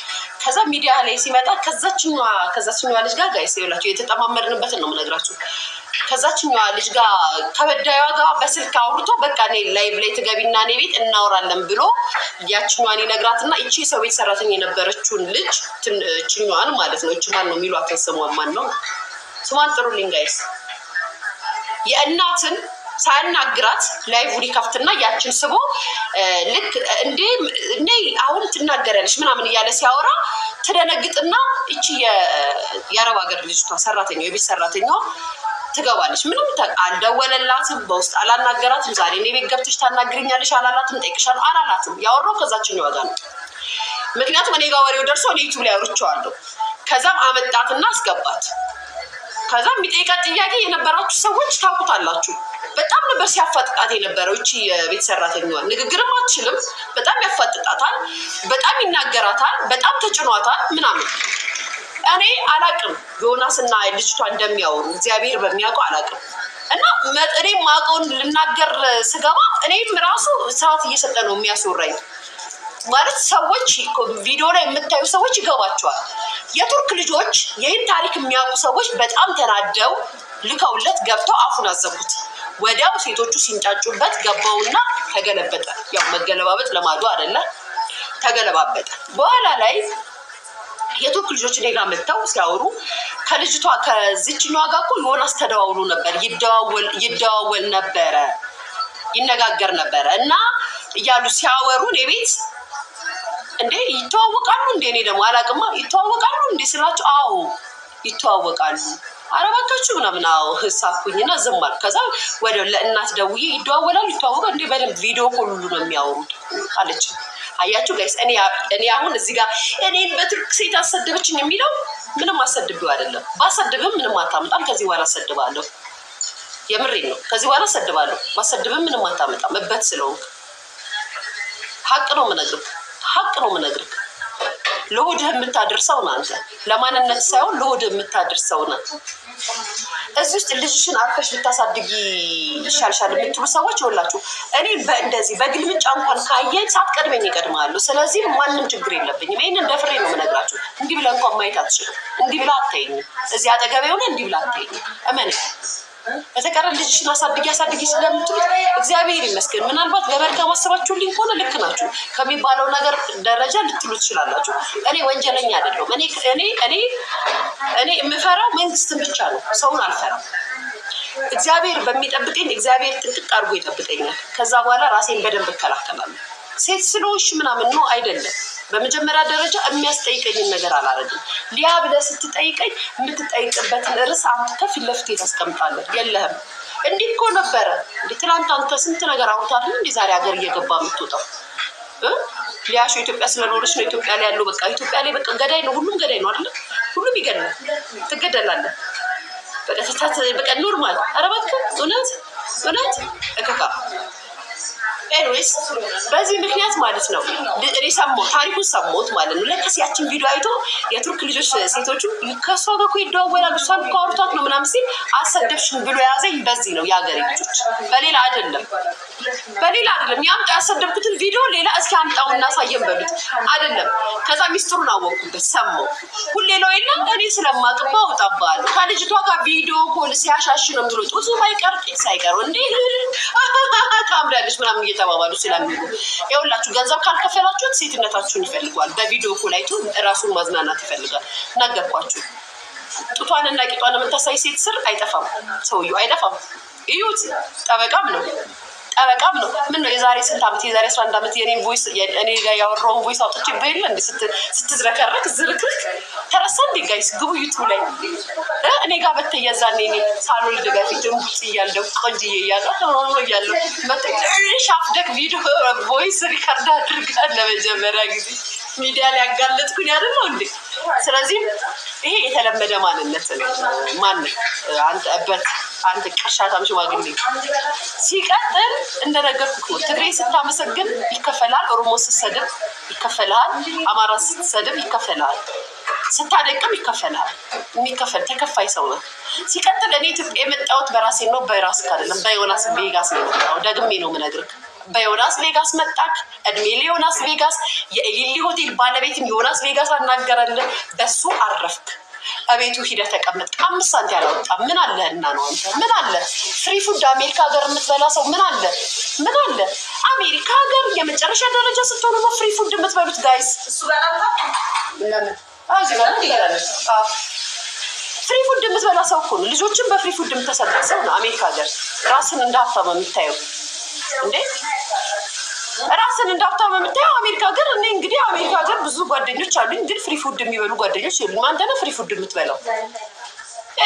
ከዛ ሚዲያ ላይ ሲመጣ ከዛችኛዋ ልጅ ጋር ጋይስ ይላችሁ የተጠማመርንበትን ነው የምነግራችሁ ከዛችኛዋ ልጅ ጋር ከበዳይዋ ጋር በስልክ አውርቶ በቃ እኔ ላይቭ ላይ ትገቢና እኔ ቤት እናወራለን ብሎ ያችኛዋን ይነግራትና እቺ ሰው ቤት ሰራተኛ የነበረችውን ልጅ እቺኛዋን ማለት ነው እቺ ማን ነው የሚሏት ስሟን ነው ስሟን ጥሩልኝ ጋይስ የእናትን ሳያናግራት ላይቭ ሊከፍትና ያችን ስቦ ልክ እንዴ እኔ አሁን ትናገራለች ምናምን እያለ ሲያወራ ትደነግጥና እቺ የአረብ ሀገር ልጅቷ ሰራተኛ የቤት ሰራተኛ ትገባለች ምንም አልደወለላትም በውስጥ አላናገራትም ዛሬ እኔ ቤት ገብተሽ ታናግሪኛለሽ አላላትም ጠይቅሻለሁ አላላትም ያወራው ከዛችኛው ጋር ነው ምክንያቱም እኔ ጋር ወሬው ደርሶ እኔ ዩቲዩብ ላይ አውርቼዋለሁ ከዛም አመጣትና አስገባት ከዛም የሚጠይቃት ጥያቄ የነበራችሁ ሰዎች ታውቁታላችሁ በጣም ነበር ሲያፋጥጣት የነበረው እቺ የቤት ሰራተኛዋ ንግግርም አትችልም በጣም ያፋጥጣታል በጣም ይናገራታል በጣም ተጭኗታል ምናምን እኔ አላቅም ዮናስና ልጅቷ እንደሚያወሩ እግዚአብሔር በሚያውቀው አላቅም እና እኔ ማውቀውን ልናገር ስገባ እኔም ራሱ ሰዓት እየሰጠ ነው የሚያስወራኝ ማለት ሰዎች ቪዲዮ ላይ የምታዩ ሰዎች ይገባቸዋል የቱርክ ልጆች ይህን ታሪክ የሚያውቁ ሰዎች በጣም ተናደው ልከውለት ገብተው አፉን አዘጉት ወዲያው ሴቶቹ ሲንጫጩበት ገባውና ተገለበጠ ያው መገለባበጥ ለማዱ አይደለ ተገለባበጠ በኋላ ላይ የቱርክ ልጆች እኔ ጋር መጥተው ሲያወሩ ከልጅቷ ከዚችኛዋ ጋር እኮ ዮናስ ተደዋውሎ ነበር ይደዋወል ነበረ ይነጋገር ነበረ እና እያሉ ሲያወሩ እኔ ቤት እንዴ ይተዋወቃሉ እንዴ እኔ ደግሞ አላቅማ ይተዋወቃሉ እንዴ ስላቸው አዎ ይተዋወቃሉ አረባካችሁ ምናምን አዎ ህሳኩኝና ዝም አልኩ ከዛ ወደ ለእናት ደውዬ ይደዋወላሉ ይተዋወቃሉ እንዴ በደንብ ቪዲዮ ኮል ሁሉ ነው የሚያወሩት አለች አያችሁ ጋይስ እኔ አሁን እዚህ ጋር እኔን በቱርክ ሴት አሰደበችኝ የሚለው ምንም አሰድብው አይደለም ባሰድብም ምንም አታመጣም ከዚህ በኋላ አሰድባለሁ የምሬን ነው ከዚህ በኋላ አሰድባለሁ ባሰድብም ምንም አታመጣም እበት ስለሆንክ ሀቅ ነው የምነግርህ ለሆድህ የምታደርሰው ነው አንተ ለማንነት ሳይሆን ለሆድህ የምታደርሰው ነው እዚህ ውስጥ ልጅሽን አርፈሽ ብታሳድጊ ይሻልሻል የምትሉ ሰዎች ይወላችሁ እኔ እንደዚህ በግልምጫ እንኳን ካየኝ ሳትቀድመኝ ይቀድማሉ ስለዚህ ማንም ችግር የለብኝም ይሄን እንደፍሬ ነው የምነግራችሁ እንዲህ ብለህ እንኳን ማየት አትችልም እንዲህ ብለህ አታይኝም እዚህ አጠገቤ ሆነ እንዲህ ብለህ አታይኝም እመኔ በተቀረ ልጅሽን አሳድጊ ስለምትሉ እግዚአብሔር ይመስገን ምናልባት በመልካም አስባችሁልኝ ከሆነ ልክ ናችሁ ከሚባለው ነገር ደረጃ ልትሉ ትችላላችሁ እኔ ወንጀለኛ አይደለሁም እኔ የምፈራው መንግስትን ብቻ ነው ሰውን አልፈራም እግዚአብሔር በሚጠብቀኝ እግዚአብሔር ጥንቅቅ አድርጎ ይጠብቀኛል ከዛ በኋላ ራሴን በደንብ እከላከላለሁ ሴት ስለሆንሽ ምናምን ነው አይደለም በመጀመሪያ ደረጃ የሚያስጠይቀኝን ነገር አላረግም ሊያ ብለህ ስትጠይቀኝ የምትጠይቅበትን ርዕስ አንተ ከፊት ለፊት ታስቀምጣለህ የለህም እንዲህ እኮ ነበረ ትናንት አንተ ስንት ነገር አውርታል እንዴ ዛሬ ሀገር እየገባ የምትወጣው ሊያሾ ኢትዮጵያ ስለኖረች ነው ኢትዮጵያ ላይ ያለው በቃ ኢትዮጵያ ላይ በቃ ገዳይ ነው ሁሉም ገዳይ ነው አይደል ሁሉም ይገድላል ትገደላለህ በቃ ኖርማል ኧረ እባክህ እውነት እከካ ኤኒዌይስ በዚህ ምክንያት ማለት ነው እኔ ሰማሁ ታሪኩን ሰማሁት ማለት ነው። ለከስ ያችን ቪዲዮ አይቶ የቱርክ ልጆች ሴቶቹ ከሷ ጋር እኮ ይደዋወላሉ እሷን እኮ አውርቷት ነው ምናምን ሲል አሰደብሽን ብሎ ያዘኝ። በዚህ ነው የሀገሬ ልጆች፣ በሌላ አይደለም። ያምጣ ያሰደብኩትን ቪዲዮ ሌላ እስኪ አምጣው እናሳየን በሉት አይደለም። ከዛ ሚስጥሩን አወቅኩበት ሰማሁ። ሁሌ ነው የለም እኔ ስለማቅባ አውጣባለሁ። ከልጅቷ ጋር ቪዲዮ ኮል ሲያሻሽ ነው የሚሉት ብዙ ማይቀር ሳይቀር እንዴ ካምራለች ምናምን እየተባባሉ ስለሚሉ ይኸውላችሁ ገንዘብ ካልከፈላችሁት ሴትነታችሁን ይፈልጓል። በቪዲዮ ኮል አይቶ ራሱን ማዝናናት ይፈልጋል። ነገርኳችሁ። ጡቷንና ቂጧን የምታሳይ ሴት ስር አይጠፋም፣ ሰውዬው አይጠፋም። እዩት። ጠበቃም ነው። ምን ነው የዛሬ ስንት ዓመት የዛሬ 11 ዓመት የኔን ቮይስ እኔ ጋር ያወራውን ቮይስ አውጥቼ በይል እንደ ስትዝረከረክ ዝርክርክ ተረሳ እንዴ? ጋይስ ግቡ ዩቲዩብ ላይ እኔ ጋር በተያዛኔ እኔ ሳልወልድ በፊት እንቡጥ እያለሁ ቆንጅዬ እያለሁ ሻፍደክ ቪዲዮ ቮይስ ሪከርድ አድርጋ ለመጀመሪያ ጊዜ ሚዲያ ላይ ያጋለጥኩኝ አይደል እንዴ? ስለዚህ ይሄ የተለመደ ማንነት ነው። አንተ ቅርሻታም ሽማግሌ ሲቀጥል እንደነገርኩት ነው። ትግሬ ስታመሰግን ይከፈላል፣ ኦሮሞ ስትሰድብ ይከፈልሃል፣ አማራ ስትሰድብ ይከፈልሃል፣ ስታደቅም ይከፈልሃል። የሚከፈል ተከፋይ ሰው ነው። ሲቀጥል እኔ ኢትዮጵያ የመጣሁት በራሴ ነው፣ በራስህ አይደለም። በዮናስ ቬጋስ ነው የመጣሁት። ደግሜ ነው የምነግርህ። በዮናስ ቬጋስ መጣክ። እድሜ ለዮናስ ቬጋስ። የኤሊሊ ሆቴል ባለቤትም ዮናስ ቬጋስ አናገረልህ። በሱ አረፍክ። አቤቱ ሂደህ ተቀመጥ። 5 ሳንቲም ያላወጣ ምን አለህና ነው አንተ? ምን አለ? ፍሪ ፉድ አሜሪካ ሀገር የምትበላ ሰው ምን አለ? አሜሪካ ሀገር የመጨረሻ ደረጃ ስትሆኑ ነው ፍሪ ፉድ የምትበሉት ጋይስ። እሱ ጋር ፍሪ ፉድ የምትበላ ሰው እኮ ነው። ልጆችን በፍሪ ፉድ የምታሳድግ ሰው ነው አሜሪካ ሀገር። ራስን እንዳፍታም የምታየው እንዴ? ራስን እንዳፍታም የምታየው አሜሪካ ሀገር። እኔ እንግዲህ አሜሪካ ሀገር ብዙ ጓደኞች አሉኝ፣ ግን ፍሪ ፉድ የሚበሉ ጓደኞች የሉም። አንተ ነህ ፍሪ ፉድ የምትበላው።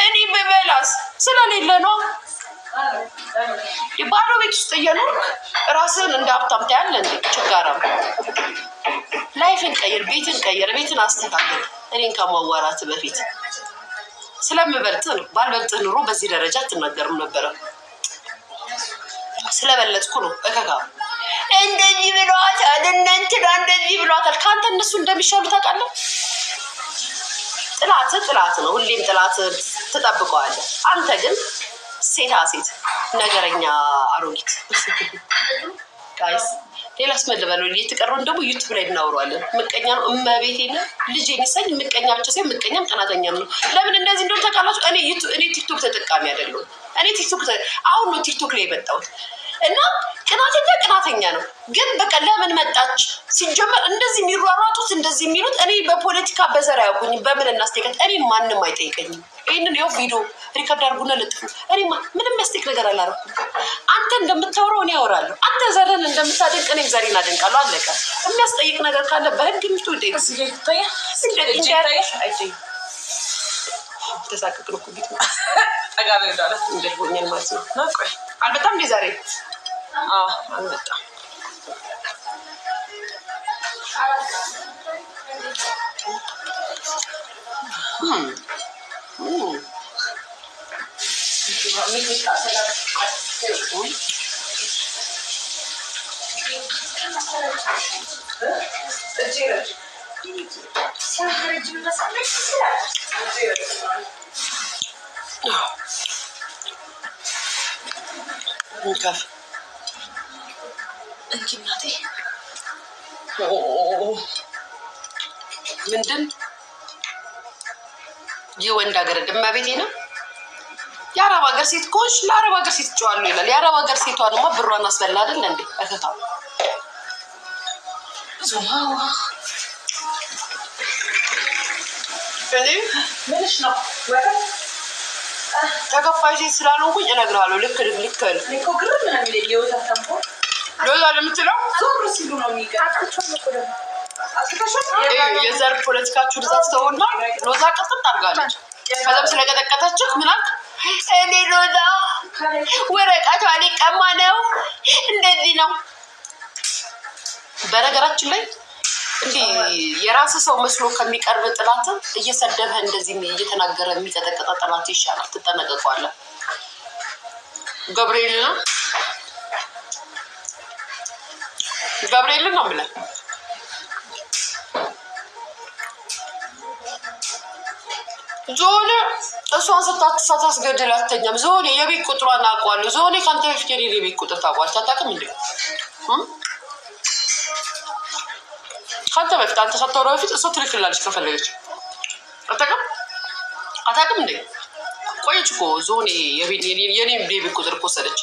እኔ በበላስ ስለሌለ ነው። ባዶ ቤት ውስጥ እየኖርክ ራስን እንዳፍታም ታያለህ እንዴ? ችጋራም ላይፍን ቀይር፣ ቤትን አስተካክል። እኔን ከማዋራት በፊት ስለምበልጥህ ነው። ባልበልጥህ ኑሮ በዚህ ደረጃ አትናገርም ነበረ። ስለበለጥኩ ነው። እከካ እንደዚህ ብለዋታል፣ እንደዚህ ብለዋታል። ከአንተ እነሱ እንደሚሻሉ ታውቃለህ። ጥላት ነው። ሁሌም ጥላት ትጠብቀዋለህ። አንተ ግን ሴት ነገረኛ አሮጊት ጋይስ። ሌላስ መለበለው እየተቀረውን ደግሞ ዩቲዩብ ላይ እናወራለን። ምቀኛ ነው እመቤቴን ልጅ የሚሰኝ ምቀኛ ብቻ ሳይሆን ምቀኛም ቀናተኛም ነው። ለምን እንደዚህ እንደሆነ ታውቃላችሁ? እኔ ቲክቶክ ተጠቃሚ አይደለሁም። አሁን ነው ቲክቶክ ላይ የመጣሁት እና ቀናተኛ ነው። ግን በቃ ለምን መጣች ሲጀመር እንደዚህ የሚሯሯጡት እንደዚህ የሚሉት እኔ በፖለቲካ በዘር አያውቁኝም። በምን እናስጠይቀት? እኔን ማንም አይጠይቀኝም። ይህንን ይኸው ቪዲዮ ሪከርድ አድርጉና ለጥፉ። እኔ ምንም የሚያስጠይቅ ነገር አላደረኩም። አንተ እንደምታወራው እኔ አወራለሁ። አንተ ዘርን እንደምታደንቅ እኔ ዘሬን አደንቃለሁ። አለቀ። የሚያስጠይቅ ነገር ካለ በህግ ምቱ ጠይቅ። ተሳቀቅን እኮ ቢት ጠጋቢ ዳለ እንደሆኛል ማለት ነው። ቆይ አልበጣም እንደ ዛሬ አልበጣም። ምንድን የወንድ ሀገር እመቤቴ ነው። የአረብ ሀገር ሴት ኮሽ ለአረብ ሀገር ሴት ጨዋሉ ይላል። የአረብ ሀገር ሴቷ ደግሞ ብሯን አስበላ አይደል እንዴ? አተታ ዙማዋ ምንሽ ነው ተከፋይ ሴት ስላልሆንኩኝ እነግርሃለሁ። ልክ እኮ ግርም ነው የሚለኝ የወተት ተንቦ ሎዛ ለምትለው ዞር ሲሉ ነው የሚገርማቸው። የዘር ፖለቲካችሁ ብዛት ተውና ሎዛ ቅጥጥ አድርጋለች። ከዛም ስለቀጠቀጠችህ ምን አልክ? እኔ ሎዛ ወረቀቷ ሊቀማ ነው እንደዚህ ነው። በነገራችን ላይ እንዲህ የራስ ሰው መስሎ ከሚቀርብ ጥላት እየሰደበ እንደዚህ እየተናገረ የሚቀጠቀጣ ጥላት ይሻላል። ትጠነቀቀዋለህ። ገብርኤል ነው ገብርኤልን ነው የምልህ። ዞኔ እሷን ሳታስገድል አትተኛም። ዞኔ የቤት ቁጥሯን አውቀዋለሁ። ዞኔ ከአንተ በፊት የኔን የቤት ቁጥር ታውቋለች። አታውቅም እንዴ? ከአንተ በፊት አንተ ሳታወራ በፊት እሷ ትልክላለች ከፈለገች። አታውቅም እንዴ? ቆየች እኮ ዞኔ የኔን የቤት ቁጥር እኮ ወሰደች።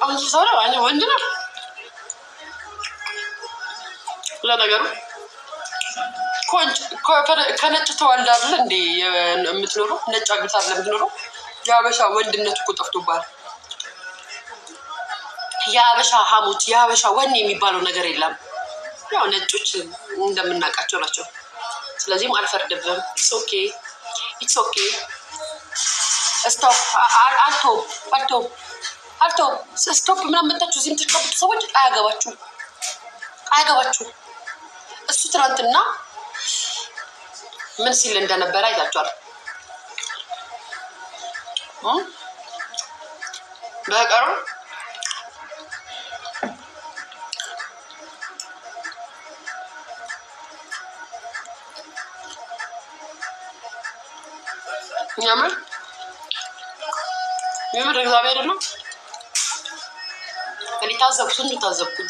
አንቺ ሰው ነው ወንድ ነው። ለነገሩ ከነጭ ተዋልዳ አይደል እንዴ የምትኖረው? ነጭ አግብታ አይደል የምትኖረው? የሀበሻ ወንድነቱ እኮ ጠፍቶባል። የሀበሻ ሀሞት የሀበሻ ወኔ የሚባለው ነገር የለም። ያው ነጮች እንደምናውቃቸው ናቸው። ስለዚህም አልፈርድብም። ኢትስ ኦኬ ስቶፕ አልቶ ስቶፕ ምናምን መጣችሁ እዚህ የምትቀቡት ሰዎች አያገባችሁም። እሱ ትናንትና ምን ሲል እንደነበረ አይታችኋል። በቀሩ የምር እግዚአብሔር ነው። እኔ ታዘብኩኝ።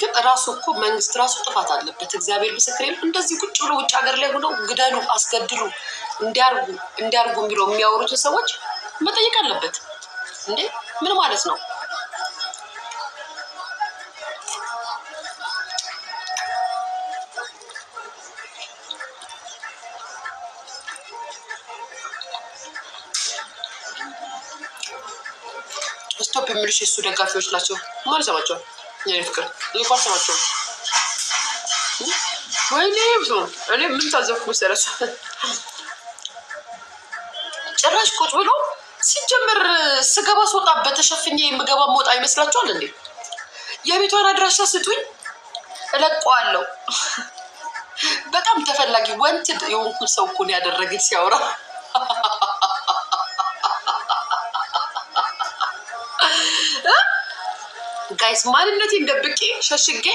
ግን ራሱ እኮ መንግስት ራሱ ጥፋት አለበት። እግዚአብሔር ምስክሬ ነው። እንደዚህ ቁጭ ብሎ ውጭ ሀገር ላይ ሆነው ግደሉ፣ አስገድሉ፣ እንዲያርጉ የሚለው የሚያወሩትን ሰዎች መጠየቅ አለበት እንዴ! ምን ማለት ነው? ስቶፕ የሚልሽ የሱ ደጋፊዎች ናቸው። ማን ሰማቸው? የኔ ፍቅር ልኳ ሰማቸው። ወይኔ እኔ ምን ታዘብኩ መሰለሽ? ጭራሽ ቁጭ ብሎ ሲጀምር ስገባ ስወጣበት ተሸፍኜ የምገባ መውጣ ይመስላችኋል እንዴ? የቤቷን አድራሻ ስጡኝ እለቀዋለሁ። በጣም ተፈላጊ ወንትድ የሆንኩት ሰው እኮ ነው ያደረገኝ ሲያወራ። ጋይስ ማንነቴን ደብቄ ሸሽጌ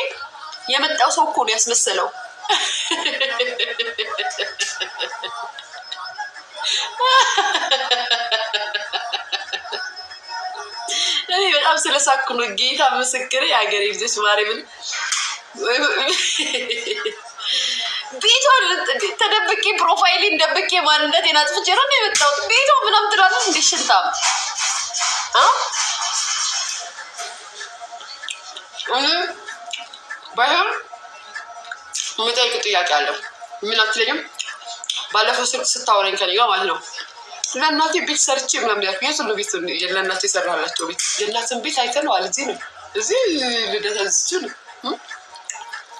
የመጣው ሰው እኮ ነው ያስመሰለው። እኔ በጣም ስለሳኩ ነው። ጌታ ምስክሬ የሀገሬ ልጆች ማርያምን ቤቷን ተደብቄ ፕሮፋይሌን ደብቄ ማንነቴን አጥፍቼ ነው የመጣሁት። ቤቷ ምናምን ትላለች እንደ ሽንታም ባይሆን የምጠይቅ ጥያቄ አለው። ምን አትለኝም? ባለፈው ስልክ ስታወራኝ ከኔ ጋር ማለት ነው ለእናቴ ቤት ሰርቼ ምናምን ያልኩ የት ነው ቤት ለእናቴ የሰራላቸው ቤት? የእናትን ቤት አይተነዋል። እዚህ ነው እዚህ ልደታ ዝች ነው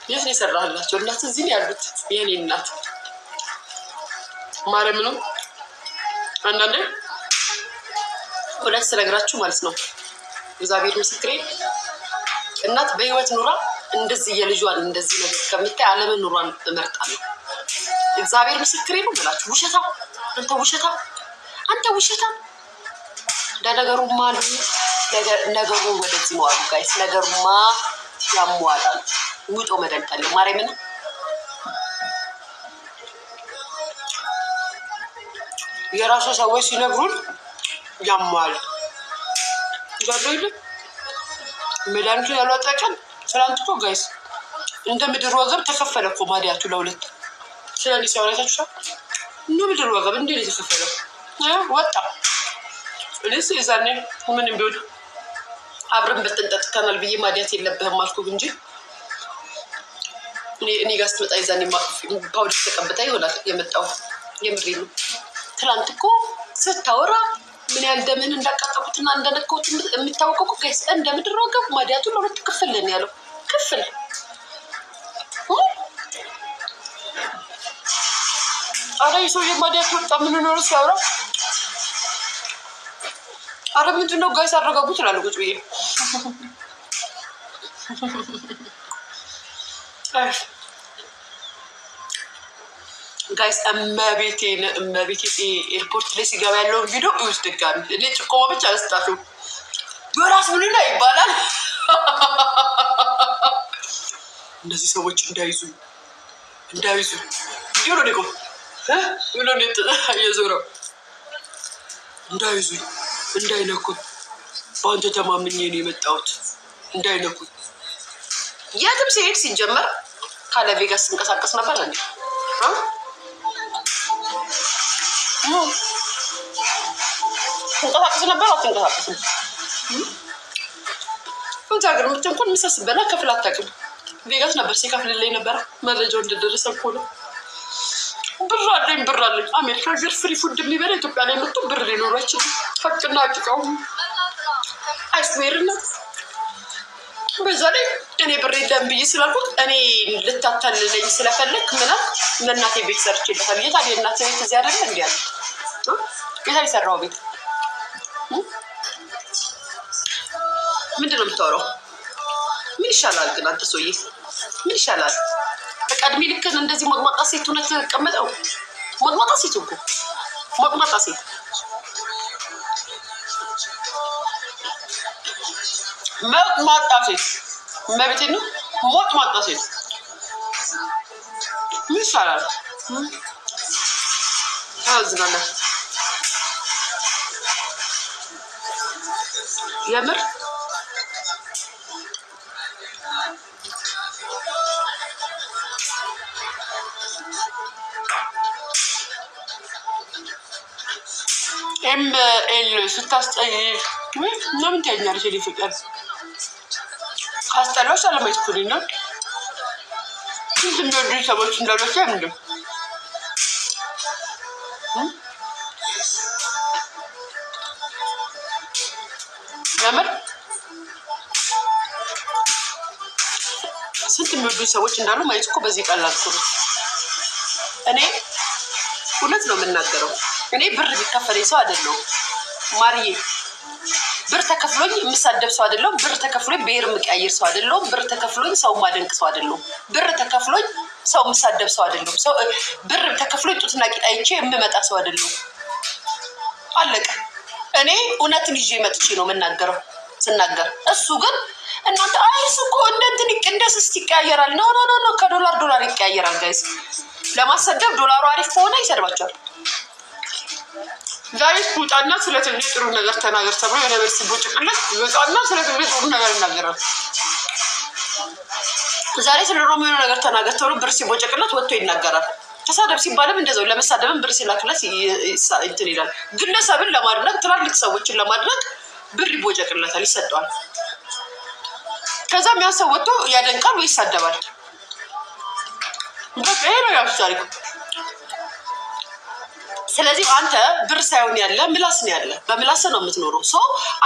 የት ነው የሰራላቸው? እናት እዚህ ነው ያሉት። የኔ እናት ማርያም ነው። አንዳንዴ ሁለት ስነግራችሁ ማለት ነው እግዚአብሔር ምስክሬ እናት በህይወት ኑራ እንደዚህ የልጇን እንደዚህ ነገር ከምታይ ዓለምን ኑሯን እመርጣለሁ። እግዚአብሔር ምስክሬ ነው ብላችሁ ውሸታ አንተ ውሸታ ለነገሩማ አሉ ነገሩ ወደዚህ ነው አሉ ጋይስ። ነገሩማ ያሟላል ውጦ መደንታለ ማርያምን የራሱ ሰዎች ሲነግሩን ያሟል ጋዶይል መድኃኒቱ ያልወጣቀን ትላንት እኮ ጋይስ እንደ ምድር ወገብ ተከፈለ እኮ ማዲያቱ ለሁለት። ስለዚህ ሲያወራታችሁ እንደ ምድር ወገብ እንዴት የተከፈለው ወጣ። እኔስ የዛኔ ምንም ቢሆን አብረን በተንጠጥተናል ብዬ ማዲያት የለብህም አልኩህ እንጂ እኔ ጋር ስትመጣ የዛኔ ፓውደር ተቀብታ ይሆናል የመጣው። የምሬ ነው። ትላንት እኮ ስታወራ ምን ያህል ደምህን እንዳቃጠቁትና እንደነካሁት የሚታወቀው እኮ ጋይስ እንደ ምድር ወገብ ማዲያቱ ለሁለት ክፍልን ያለው ክፍል አረ ይሰው የማዲያቱ ወጣ ምን ነው ሲያወራ አረ ምንድን ነው ጋይስ አረጋጉት ይላል ቁጭ ብዬ ጋይስ እመቤቴ ኤርፖርት ላይ ሲገባ ያለውን ቪዲዮ እዩት ድጋሚ። እኔ ጭቆማ ብቻ አልስጣችሁ። ዮናስ ምን ላይ ይባላል? እነዚህ ሰዎች እንዳይዙ ቪዲዮ ነው ደግሞ ብሎ የዞረው እንዳይዙኝ እንዳይነኩኝ በአንተ ተማምኜ ነው የመጣሁት እንዳይነኩኝ። የትም ሲሄድ ሲጀመር ካለ ቬጋስ ስንቀሳቀስ ነበር እንዴ? ስንቀሳቀስ ነበር አትንቀሳቀስም? እንዛ ሀገር ምት እንኳን የሚሳስበና ከፍል አታውቅም። ቬጋስ ነበር ሲከፍልልኝ ነበር። መረጃው እንደደረሰ እኮ ነው። ብር አለኝ። አሜሪካ ሀገር ፍሪ ፉድ የሚበላ ኢትዮጵያ ላይ መጥቶ ብር ሊኖሩ አይችልም። ሀቅና ሀቂቃው አይስዌርና በዛ ላይ እኔ ብር የለም ብዬ ስላልኩት እኔ ልታታልለኝ ስለፈለግ ምናምን ለእናቴ ቤት ሰርቼለታል። የታዲያ እናቴ ቤት እዚህ አይደለ እንዲ ያለ የታዲያ የሰራው ቤት ምንድን ነው የምታወራው? ምን ይሻላል ግን አንተ ሰውዬ ምን ይሻላል? በቃ እድሜ ልክህን እንደዚህ ሞጥማጣ ሴት ሆነህ ተቀመጠው። ሞጥማጣ ሴት እኮ ሞጥማጣ ሴት መቤቴ ነው። ሞጥማጣ ሴት ምን ይሻላል? ታዝናለህ የምር ኤል ስታስጠይ ምናምን ታያኛለሽ። የእኔ ፍቅር ካስጠላሽ አለማየት እኮ ነው። ስንት የሚወዱኝ ሰዎች እንዳሉት ምንድን የምር ስንት የሚወዱኝ ሰዎች እንዳሉ ማየት እኮ በዚህ ቀላል እኮ ነው። እኔ እውነት ነው የምናገረው። እኔ ብር ቢከፈለኝ ሰው አይደለሁም ማርዬ። ብር ተከፍሎኝ የምሳደብ ሰው አይደለሁም። ብር ተከፍሎኝ ብሔር የምቀያየር ሰው አይደለሁም። ብር ተከፍሎኝ ሰው ማደንቅ ሰው አይደለሁም። ብር ተከፍሎኝ ሰው የምሳደብ ሰው አይደለሁም። ብር ተከፍሎኝ ጡትና ቂጥ አይቼ የምመጣ ሰው አይደለሁም። አለቀ። እኔ እውነትን ይዤ መጥቼ ነው የምናገረው ስናገር። እሱ ግን እናንተ አይስ እኮ እንደንትን እንደ ስስት ይቀያየራል። ኖ ከዶላር ይቀያየራል ጋይስ። ለማሰደብ ዶላሩ አሪፍ ከሆነ ይሰድባቸዋል። ዛሬ ውጣና ስለ ትንሽ ጥሩ ነገር ተናገር ተብሎ የነበር ሲቦጭቅለት ይወጣና ስለ ትንሽ ጥሩ ነገር ይናገራል። ዛሬ ስለ ሮሚዮ ነገር ተናገር ተብሎ ብር ሲቦጭቅለት ወጥቶ ይናገራል። ተሳደብ ሲባልም እንደዛው ለመሳደብም ብር ሲላክለት እንትን ይላል። ግለሰብን ለማድነቅ ትላልቅ ሰዎችን ለማድነቅ ብር ይቦጭቅለታል፣ ይሰጠዋል። ከዛም ያ ሰው ወጥቶ ያደንቃል ወይ ይሳደባል። በቃ ይሄ ነው ያው ታሪኩ። ስለዚህ አንተ ብር ሳይሆን ያለ ምላስ ነው ያለ። በምላስ ነው የምትኖረው።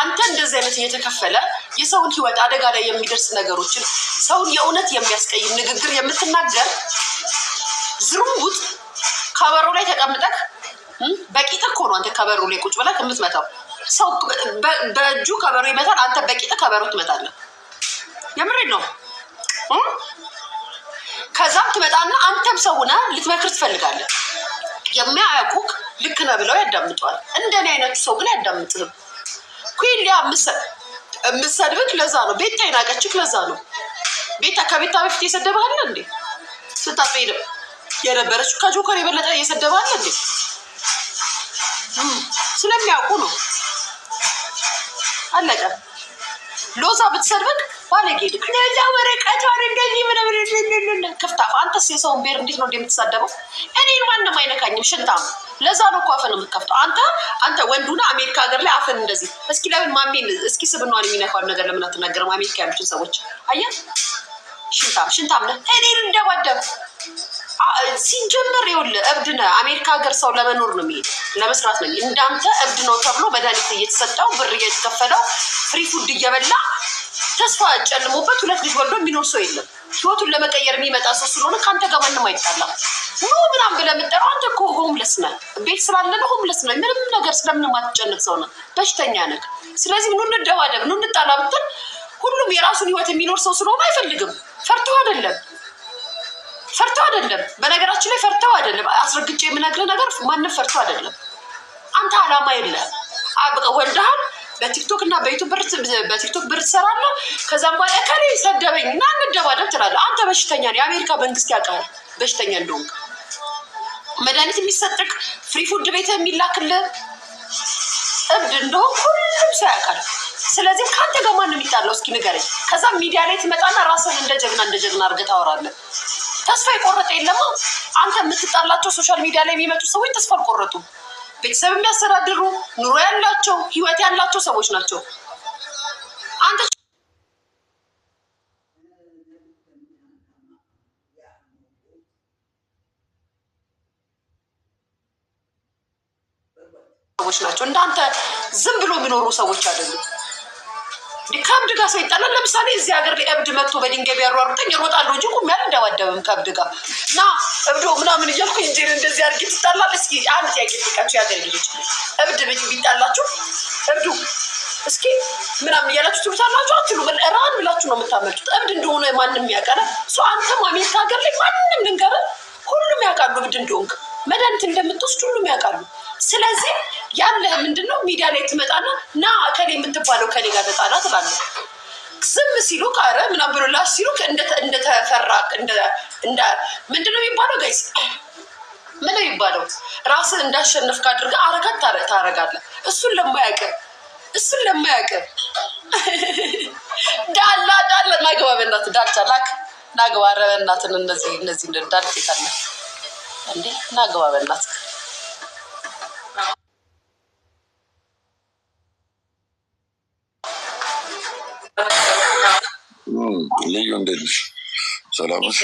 አንተ እንደዚህ አይነት እየተከፈለ የሰውን ህይወት አደጋ ላይ የሚደርስ ነገሮችን ሰውን የእውነት የሚያስቀይም ንግግር የምትናገር ዝሩምቡት ከበሮ ላይ ተቀምጠክ በቂጥ እኮ ነው አንተ ከበሮ ላይ ቁጭ ብለህ የምትመታው። ሰው በእጁ ከበሮ ይመታል፣ አንተ በቂጥ ከበሮ ትመታለህ። የምሬን ነው። ከዛም ትመጣና አንተም ሰው ሆነህ ልትመክር ትፈልጋለህ። የሚያውቁክ ልክ ነህ ብለው ያዳምጧል። እንደኔ አይነቱ ሰው ግን ያዳምጥህም። ኩይሊያ የምትሰድብክ ለዛ ነው። ቤታ ይናቀችክ ለዛ ነው። ከቤታ በፊት የሰደባለ እንዴ? ስታፈይደ የነበረች ከጆከር የበለጠ የሰደባለ እንዴ? ስለሚያውቁ ነው። አለቀ። ሎዛ ብትሰድብክ ባለጌ ልክ ለዛ ወረቀቷን እንደዚህ ምንም ክፍታፍ። አንተስ የሰውን ቤር እንዴት ነው እንደምትሳደበው? እኔን ማንም አይነካኝም። ሽንታም ለዛ ነው እኮ አፈን የምትከፍተው። አንተ ወንዱና አሜሪካ ሀገር ላይ አፈን እንደዚህ እስኪ ለምን ማሜን እስኪ ስብኗን የሚነካው ነገር ለምን አትናገርም? አሜሪካ ያሉትን ሰዎች አየህ። ሽንታም ነህ። እኔን እንደባደብ ሲጀመር ይኸውልህ እብድ ነህ። አሜሪካ ሀገር ሰው ለመኖር ነው የሚሄድ ለመስራት ነው። እንዳንተ እብድ ነው ተብሎ መድኃኒት እየተሰጠው ብር እየተከፈለው ፍሪ ፉድ እየበላ ተስፋ ጨልሞበት 2 ልጅ ወልዶ የሚኖር ሰው የለም። ህይወቱን ለመቀየር የሚመጣ ሰው ስለሆነ ከአንተ ጋር ማንም አይጣላም። ምናምን ብለህ የምትጠራው አንተ እኮ ሆምለስ ነህ። ቤት ስላለ ነው ሆምለስ ነህ። ምንም ነገር ስለምንም አትጨነቅ። ሰው ነህ፣ በሽተኛ ነህ። ስለዚህ ኑ እንደባደብ ኑ እንጣላ ብትል ሁሉም የራሱን ህይወት የሚኖር ሰው ስለሆነ አይፈልግም። ፈርቶ አይደለም ፈርተው አይደለም። በነገራችን ላይ ፈርተው አይደለም። አስረግጬ የምነግርህ ነገር ማንም ፈርተው አይደለም። አንተ አላማ የለህም። በቃ ወልደሃል። በቲክቶክ እና በቲክቶክ ብር ትሰራለህ። ከዛም በኋላ እከሌ ሰደበኝ እና እንደባደብ ትላለህ። አንተ በሽተኛ ነህ። የአሜሪካ መንግስት ያውቃል በሽተኛ እንደሆንክ። መድኃኒት የሚሰጥክ ፍሪ ፉድ ቤት የሚላክልህ እብድ እንደሆን ሁሉም ሰው ያውቃል። ስለዚህ ከአንተ ጋር ማን ነው የሚጣለው? እስኪ ንገረኝ። ከዛ ሚዲያ ላይ ትመጣና ራስን እንደ ጀግና አድርገህ ታወራለህ። ተስፋ የቆረጠ የለማ። አንተ የምትጣላቸው ሶሻል ሚዲያ ላይ የሚመጡ ሰዎች ተስፋ አልቆረጡም። ቤተሰብ የሚያስተዳድሩ ኑሮ ያላቸው ህይወት ያላቸው ሰዎች ናቸው። አንተ ሰዎች ናቸው። እንዳንተ ዝም ብሎ የሚኖሩ ሰዎች አይደሉም። ከእብድ ጋር ሰው ይጣላል። ለምሳሌ እዚህ ሀገር ላይ እብድ መጥቶ በድንጋይ ቢያሯሩጠኝ እሮጣለሁ እንጂ ቁም ያለ እንደባደብም ከእብድ ጋር እና እብዶ ምናምን እያልኩ እንጂ እንደዚህ አድርጌ ትጣላለህ። እስኪ አንድ ጥያቄ ልጠይቃችሁ የሀገር ልጆች፣ እብድ ቢጣላችሁ እብዱ እስኪ ምናምን እያላችሁ ትሉታላችሁ አትሉ? ራን ብላችሁ ነው የምታመጡት። እብድ እንደሆነ ማንም ያውቃል። አንተም አሜሪካ ሀገር ላይ ማንም ልንገርህ ሁሉም ያውቃሉ እብድ እንደሆንክ፣ መድኃኒት እንደምትወስድ ሁሉም ያውቃሉ። ስለዚህ ያለህ ምንድነው? ሚዲያ ላይ ትመጣና ና ከኔ የምትባለው ከኔ ጋር ተጣላ ትላለህ። ዝም ሲሉ ካረ ምናምን ብሎ ላሽ ሲሉ እንደተፈራ እንደ ምንድነው የሚባለው? ጋይስ ምን ነው የሚባለው? ራስን እንዳሸነፍክ አድርገህ አረጋት ታረጋለህ። እሱን ለማያውቅ ዳላ ናግባ በእናትህ ዳልቻ ናግባ ኧረ በእናትህ እነዚህ ዳልቻ ይታለ እንዴ ናግባ በእናትህ ልዩ እንዴት ነሽ? ሰላም ነሽ?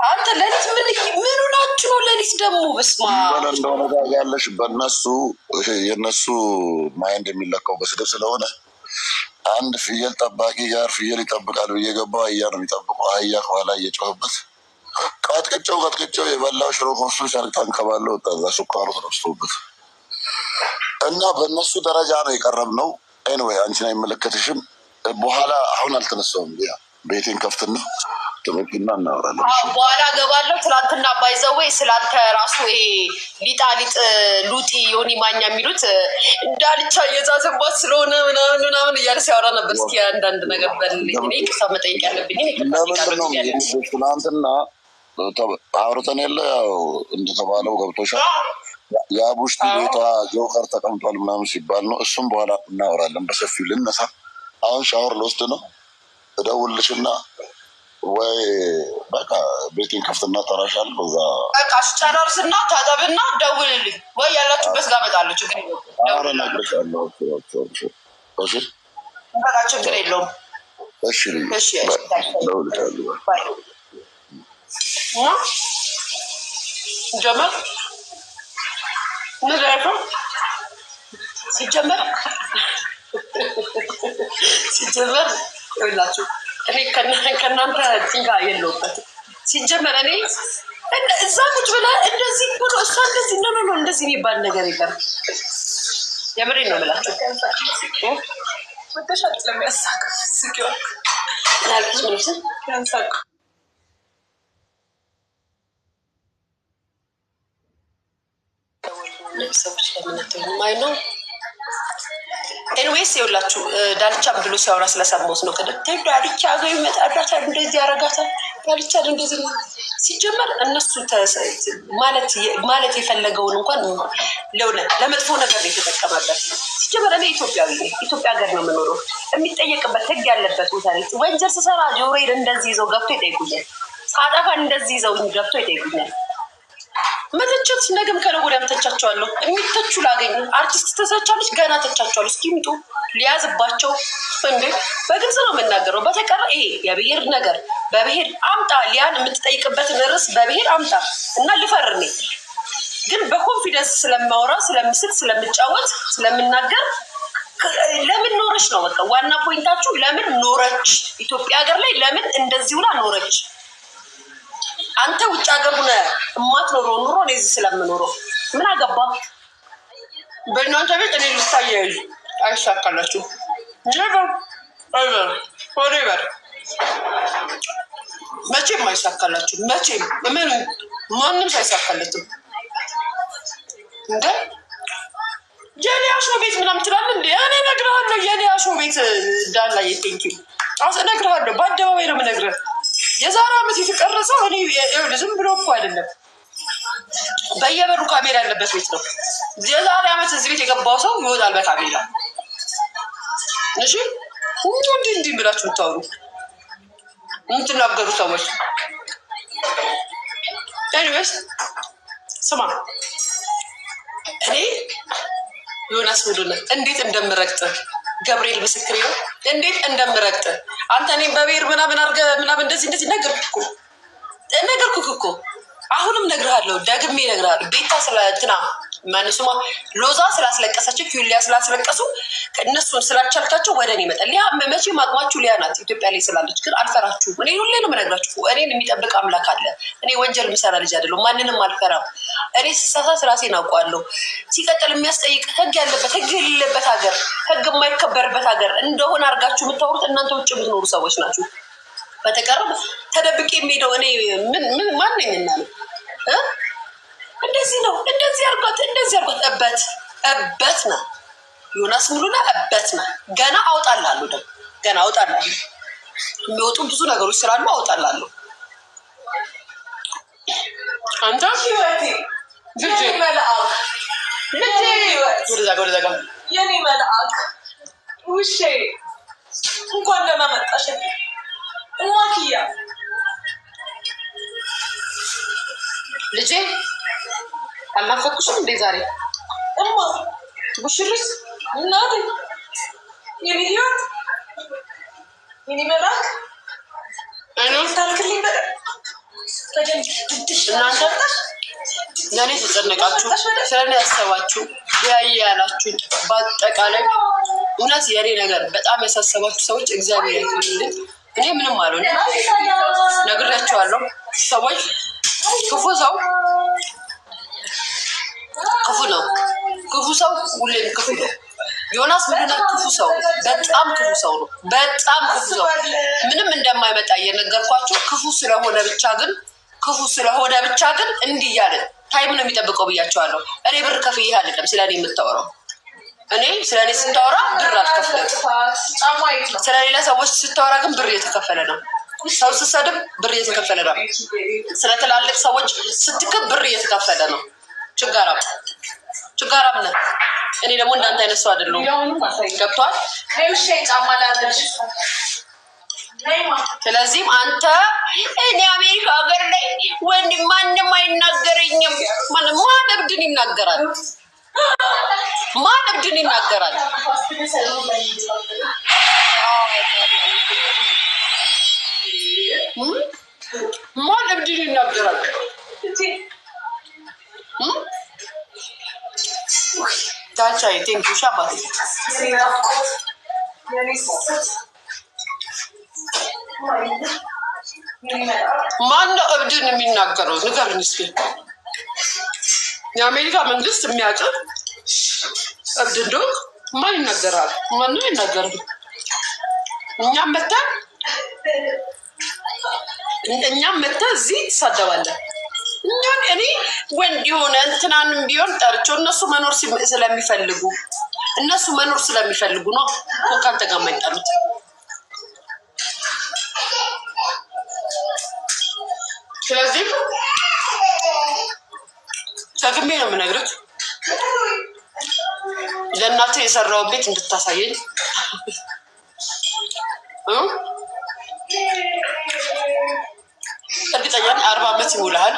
አንተ ሌሊት ምን ሆናችሁ ነው? ሌሊት ደግሞ በስማ እንደሆነ ያለሽ የእነሱ ማይንድ የሚለካው በስድብ ስለሆነ አንድ ፍየል ጠባቂ ጋር ፍየል ይጠብቃል ብዬ ገባሁ። አህያ ነው የሚጠብቀው። አህያ ከኋላ እየጮህበት ቀጥቅጨው የበላው ሽሮ ኮሱን ሰርታን ከባለ ወጣ። እዛ ስኳሩ ተነስቶበት እና በእነሱ ደረጃ ነው የቀረብነው። ኤኒዌይ አንቺን አይመለከትሽም። በኋላ አሁን አልተነሳውም። ቤቴን ከፍትና ተመኪና እናወራለን። በኋላ ገባለሁ። ትናንትና ባይዘዌ ስላንተ ራሱ ሊጣሊጥ ሉጢ ዮኒ ማኛ የሚሉት ዳልቻ የዛዘባት ስለሆነ ምናምን እያለ ሲያወራ ነበር። እስኪ አንዳንድ ነገር በልልኝ። እኔ ይቅርታ መጠየቅ ያለብኝ ትናንትና አውርተን የለ ያው እንደተባለው ገብቶሻል። የአቡሽቲ ቤቷ ጆከር ተቀምጧል ምናምን ሲባል ነው። እሱም በኋላ እናወራለን በሰፊው። ልነሳ አሁን ሻወር ልወስድ ነው። እደውልልሽና ወይ በቃ ቤቴን ከፍትና ጠራሻለሁ። በዛ በቃ ጨራርስና ታጠብና ደውልልኝ ወይ ያላችሁበት ጋር እመጣለሁ። ችግር የለውም። በቃ ችግር የለውም። እሺ ደውልልሻለሁ። ጀመር ምክንያቱ ሲጀመር ይኸውላችሁ እኔ ከእናንተ ጭንጋ የለውበትም። ሲጀመር እኔ እዛ ቁጭ ብለህ እንደዚህ ብሎ እሷ እንደዚህ ነው እንደዚህ የሚባል ነገር የለም። የምሬን ነው የምላችሁ። ወደሻት ለሚያሳቅ ስኪዋል ናልኩ ምንስል ያንሳቅ ሰዎች ለምንተኝ ማይ ነው። ኤንዌይስ ይኸውላችሁ ዳልቻም ብሎ ሲያወራ ስለሰማሁት ነው። ዳልቻ ጋር ይመጣዳታል፣ እንደዚህ ያረጋታል። ዳልቻ እንደዚህ ሲጀመር እነሱ ማለት የፈለገውን እንኳን ለመጥፎ ነገር ነው የተጠቀመበት። ሲጀመር እኔ ኢትዮጵያ ሀገር ነው የምኖረው። የሚጠየቅበት ህግ ያለበት ቦታ ላይ ወንጀል ስሰራ ጆሮዬን እንደዚህ ይዘው ገብቶ ይጠይቁኛል። ሳጠፋ እንደዚህ ይዘው ገብቶ ይጠይቁኛል። መተቸት ነገም ከነገ ወዲያም ተቻቸዋለሁ። የሚተቹ ላገኙ አርቲስት ተሰቻለች ገና ተቻቸዋለሁ። እስኪምጡ ሊያዝባቸው እንዴ በግልጽ ነው የምናገረው። በተቀረ ይሄ የብሔር ነገር በብሔር አምጣ፣ ሊያን የምትጠይቅበትን ርዕስ በብሔር አምጣ እና ልፈርኔ ግን በኮንፊደንስ ስለማወራ ስለምስል ስለምጫወት ስለምናገር ለምን ኖረች ነው በቃ ዋና ፖይንታችሁ። ለምን ኖረች ኢትዮጵያ ሀገር ላይ ለምን እንደዚህ ሁላ ኖረች? አንተ ውጭ ሀገር ሆነ የማትኖረው ኑሮ እኔ እዚህ ስለምኖረው ምን አገባ? በእናንተ ቤት እኔ ልታያይዙ አይሳካላችሁ። ወደ ይበር መቼም አይሳካላችሁ። መቼም ምን ማንም ሳይሳካለትም እንደ የሊያሾ ቤት ምናምን ትላለህ እንዴ? እኔ እነግርሃለሁ የሊያሾ ቤት እንዳላ የቴንኪው እነግርሃለሁ። በአደባባይ ነው የምነግርህ። የዛሬ ዓመት የተቀረጸው እኔ ዝም ብሎ እኮ አይደለም፣ በየበሩ ካሜራ ያለበት ቤት ነው። የዛሬ ዓመት እዚህ ቤት የገባው ሰው ይወጣል በካሜራ። እሺ እንዲህ ብላችሁ የምታወሩ የምትናገሩ ሰዎች ኤኒዌይስ ስማ፣ እኔ ዮናስ ሙሉነ እንዴት እንደምረግጥ ገብርኤል ምስክሬ ነው። እንዴት እንደምረግጥ አንተ እኔም በብሔር ምናምን አድርገህ ምናምን እንደዚህ ነገርኩህ እኮ አሁንም እነግርሃለሁ፣ ደግሜ እነግርሃለሁ። ቤታ ስለትና ማንሱማ ሎዛ ስላስለቀሰችው ኪዩሊያ ስላስለቀሱ እነሱን ስላቻልካቸው ወደ እኔ ይመጣል። ሊያ መቼም አቅማችሁ ሊያ ናት ኢትዮጵያ ላይ ስላለች፣ ግን አልፈራችሁም። እኔ ሁሌ ነው የምነግራችሁ፣ እኔን የሚጠብቅ አምላክ አለ። እኔ ወንጀል የምሰራ ልጅ አይደለሁም፣ ማንንም አልፈራም። እኔ ስሳሳት ራሴን አውቀዋለሁ። ሲቀጥል የሚያስጠይቅ ህግ ያለበት ህግ የሌለበት ሀገር፣ ህግ የማይከበርበት ሀገር እንደሆነ አድርጋችሁ የምታወሩት እናንተ ውጭ የምትኖሩ ሰዎች ናችሁ። በተቀረብ ተደብቄ የሚሄደው እኔ ምን ማንኝና ነው? እንደዚህ ነው እንደዚህ አርጓት እበት ነው ዮናስ ሙሉና እበት ነው። ገና አውጣላለሁ ደግሞ ገና አውጣላለሁ። የሚወጡ ብዙ ነገሮች ስላሉ አውጣላለሁ። አንተ ልጄ መልአክ ወደዛ የኔ መልአክ ውሼ እንኳን ደህና መጣሽ እማክያ ልጄ። አልናፈኩሽም እንዴ ዛሬ? እማ ቡሽሪስ እናቴ የኔ ህይወት የኔ መልአክ ታልክልኝ እናንተ ለእኔ ተጨነቃችሁ፣ ስለኔ ያሰባችሁ፣ ያየ ያላችሁ፣ በአጠቃላይ እውነት የኔ ነገር በጣም ያሳሰባችሁ ሰዎች እግዚአብሔር ያክብርልኝ። እኔ ምንም አልሆነ ነግሬያቸዋለሁ። ሰዎች ክፉ ሰው ክፉ ነው። ክፉ ሰው ሁሌም ክፉ ነው። ዮናስ ሙሉነ ክፉ ሰው፣ በጣም ክፉ ሰው ነው። በጣም ክፉ ሰው ምንም እንደማይመጣ እየነገርኳቸው ክፉ ስለሆነ ብቻ ግን እንዲህ እያለ ታይም ነው የሚጠብቀው ብያቸዋለሁ። እኔ ብር ከፍዬ አይደለም ስለኔ የምታወራው። እኔ ስለኔ ስታወራ ብር አልከፍልም። ስለሌላ ሰዎች ስታወራ ግን ብር እየተከፈለ ነው። ሰው ስትሰድብ ብር እየተከፈለ ነው። ስለትላልቅ ሰዎች ስትክብ ብር እየተከፈለ ነው። ችጋራም ነህ። እኔ ደግሞ እንዳንተ አይነት ሰው አይደለሁም። ገብቷል? ስለዚህም አንተ እኔ አሜሪካ ሀገር ላይ ወንድ ማንም አይናገረኝም። ማን እብድን ይናገራል? ማን እብድን ይናገራል? ማን እብድን ይናገራል? ዳቻዬ ቴንኪው ሻባት ማን ነው እብድን የሚናገረው? ንገርኝ እስኪ። የአሜሪካ መንግስት የሚያውቅ እብድ እንደሆንክ ማን ይናገራል? ማንም ይናገራል። እኛም መተህ እዚህ ትሳደባለህ። እኔ ወንድ የሆነ እንትናንም ቢሆን ጠርቸው እነሱ መኖር ስለሚፈልጉ ነው ከአንተ ጋር የማይጠሩት። ስለዚህ ደግሜ ነው የምነግርህ፣ ለእናትህ የሰራውን ቤት እንድታሳየኝ። እርግጠኛ 40 ዓመት ይሞልሃል።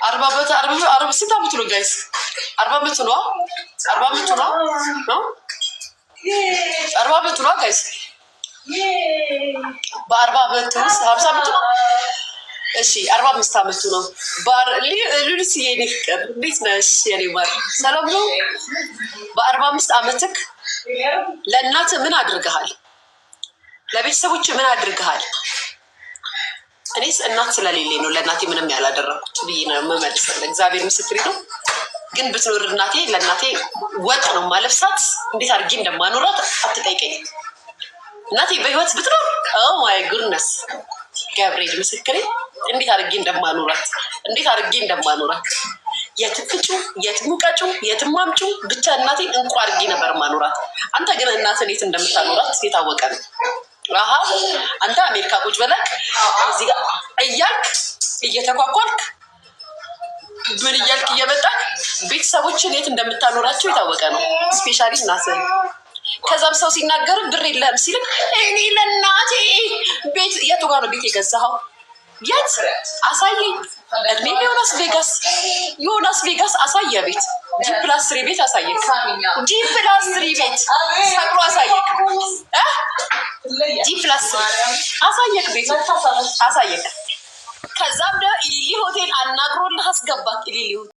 40 ስንት ዓመት ነው ጋይስ? 40 ዓመት ነው። 40 ዓመት ነው። 40 ዓመት ነው ጋይስ። በ40 ዓመት ውስጥ 50 ዓመት ነው። እሺ 45 ዓመቱ ነው። ሉሊስ የኔ ፍቅር እንዴት ነሽ? የኔ ማር ሰላም ነው? በ45 ዓመትክ ለእናትህ ምን አድርገሃል? ለቤተሰቦች ምን አድርገሃል? እኔስ እናት ስለሌለኝ ነው ለእናቴ ምንም ያላደረኩት ብዬ ነው የምመልስልህ። እግዚአብሔር ምስክሬ ነው። ግን ብትኖር እናቴ ለእናቴ ወጥ ነው ማለብሳት፣ እንዴት አድርጌ እንደማኖራት አትጠይቀኝ። እናቴ በህይወት ብትኖር ማይ ጉድነስ ገብርኤል ምስክሬ እንዴት አድርጌ እንደማኖራት የት ፍጩ የት ሙቀጩ የት ማምጩ ብቻ እናቴን እንኳ አድርጌ ነበር ማኖራት። አንተ ግን እናትን የት እንደምታኖራት የታወቀ ነው። አንተ አሜሪካ ቁጭ ብለህ እዚህ ጋር እያልክ እየተኳኳልክ ምን እያልክ እየመጣህ ቤተሰቦችን የት እንደምታኖራቸው የታወቀ ነው። ስፔሻሊ እናትን ከዛም ሰው ሲናገር ብር የለህም ሲልክ እኔ ለእናቴ ቤት የቱ ጋር ነው ቤት የገዛኸው? የት አሳየኝ። እድሜ ዮናስ ቬጋስ አሳየ ቤት ጂ+3 ቤት አሳየክ። ጂ+3 ቤት ሰቅሎ አሳየክ። ጂ+3 አሳየክ ቤት አሳየክ። ከዛም ኢሊሊ ሆቴል አናግሮልህ አስገባክ። ኢሊሊ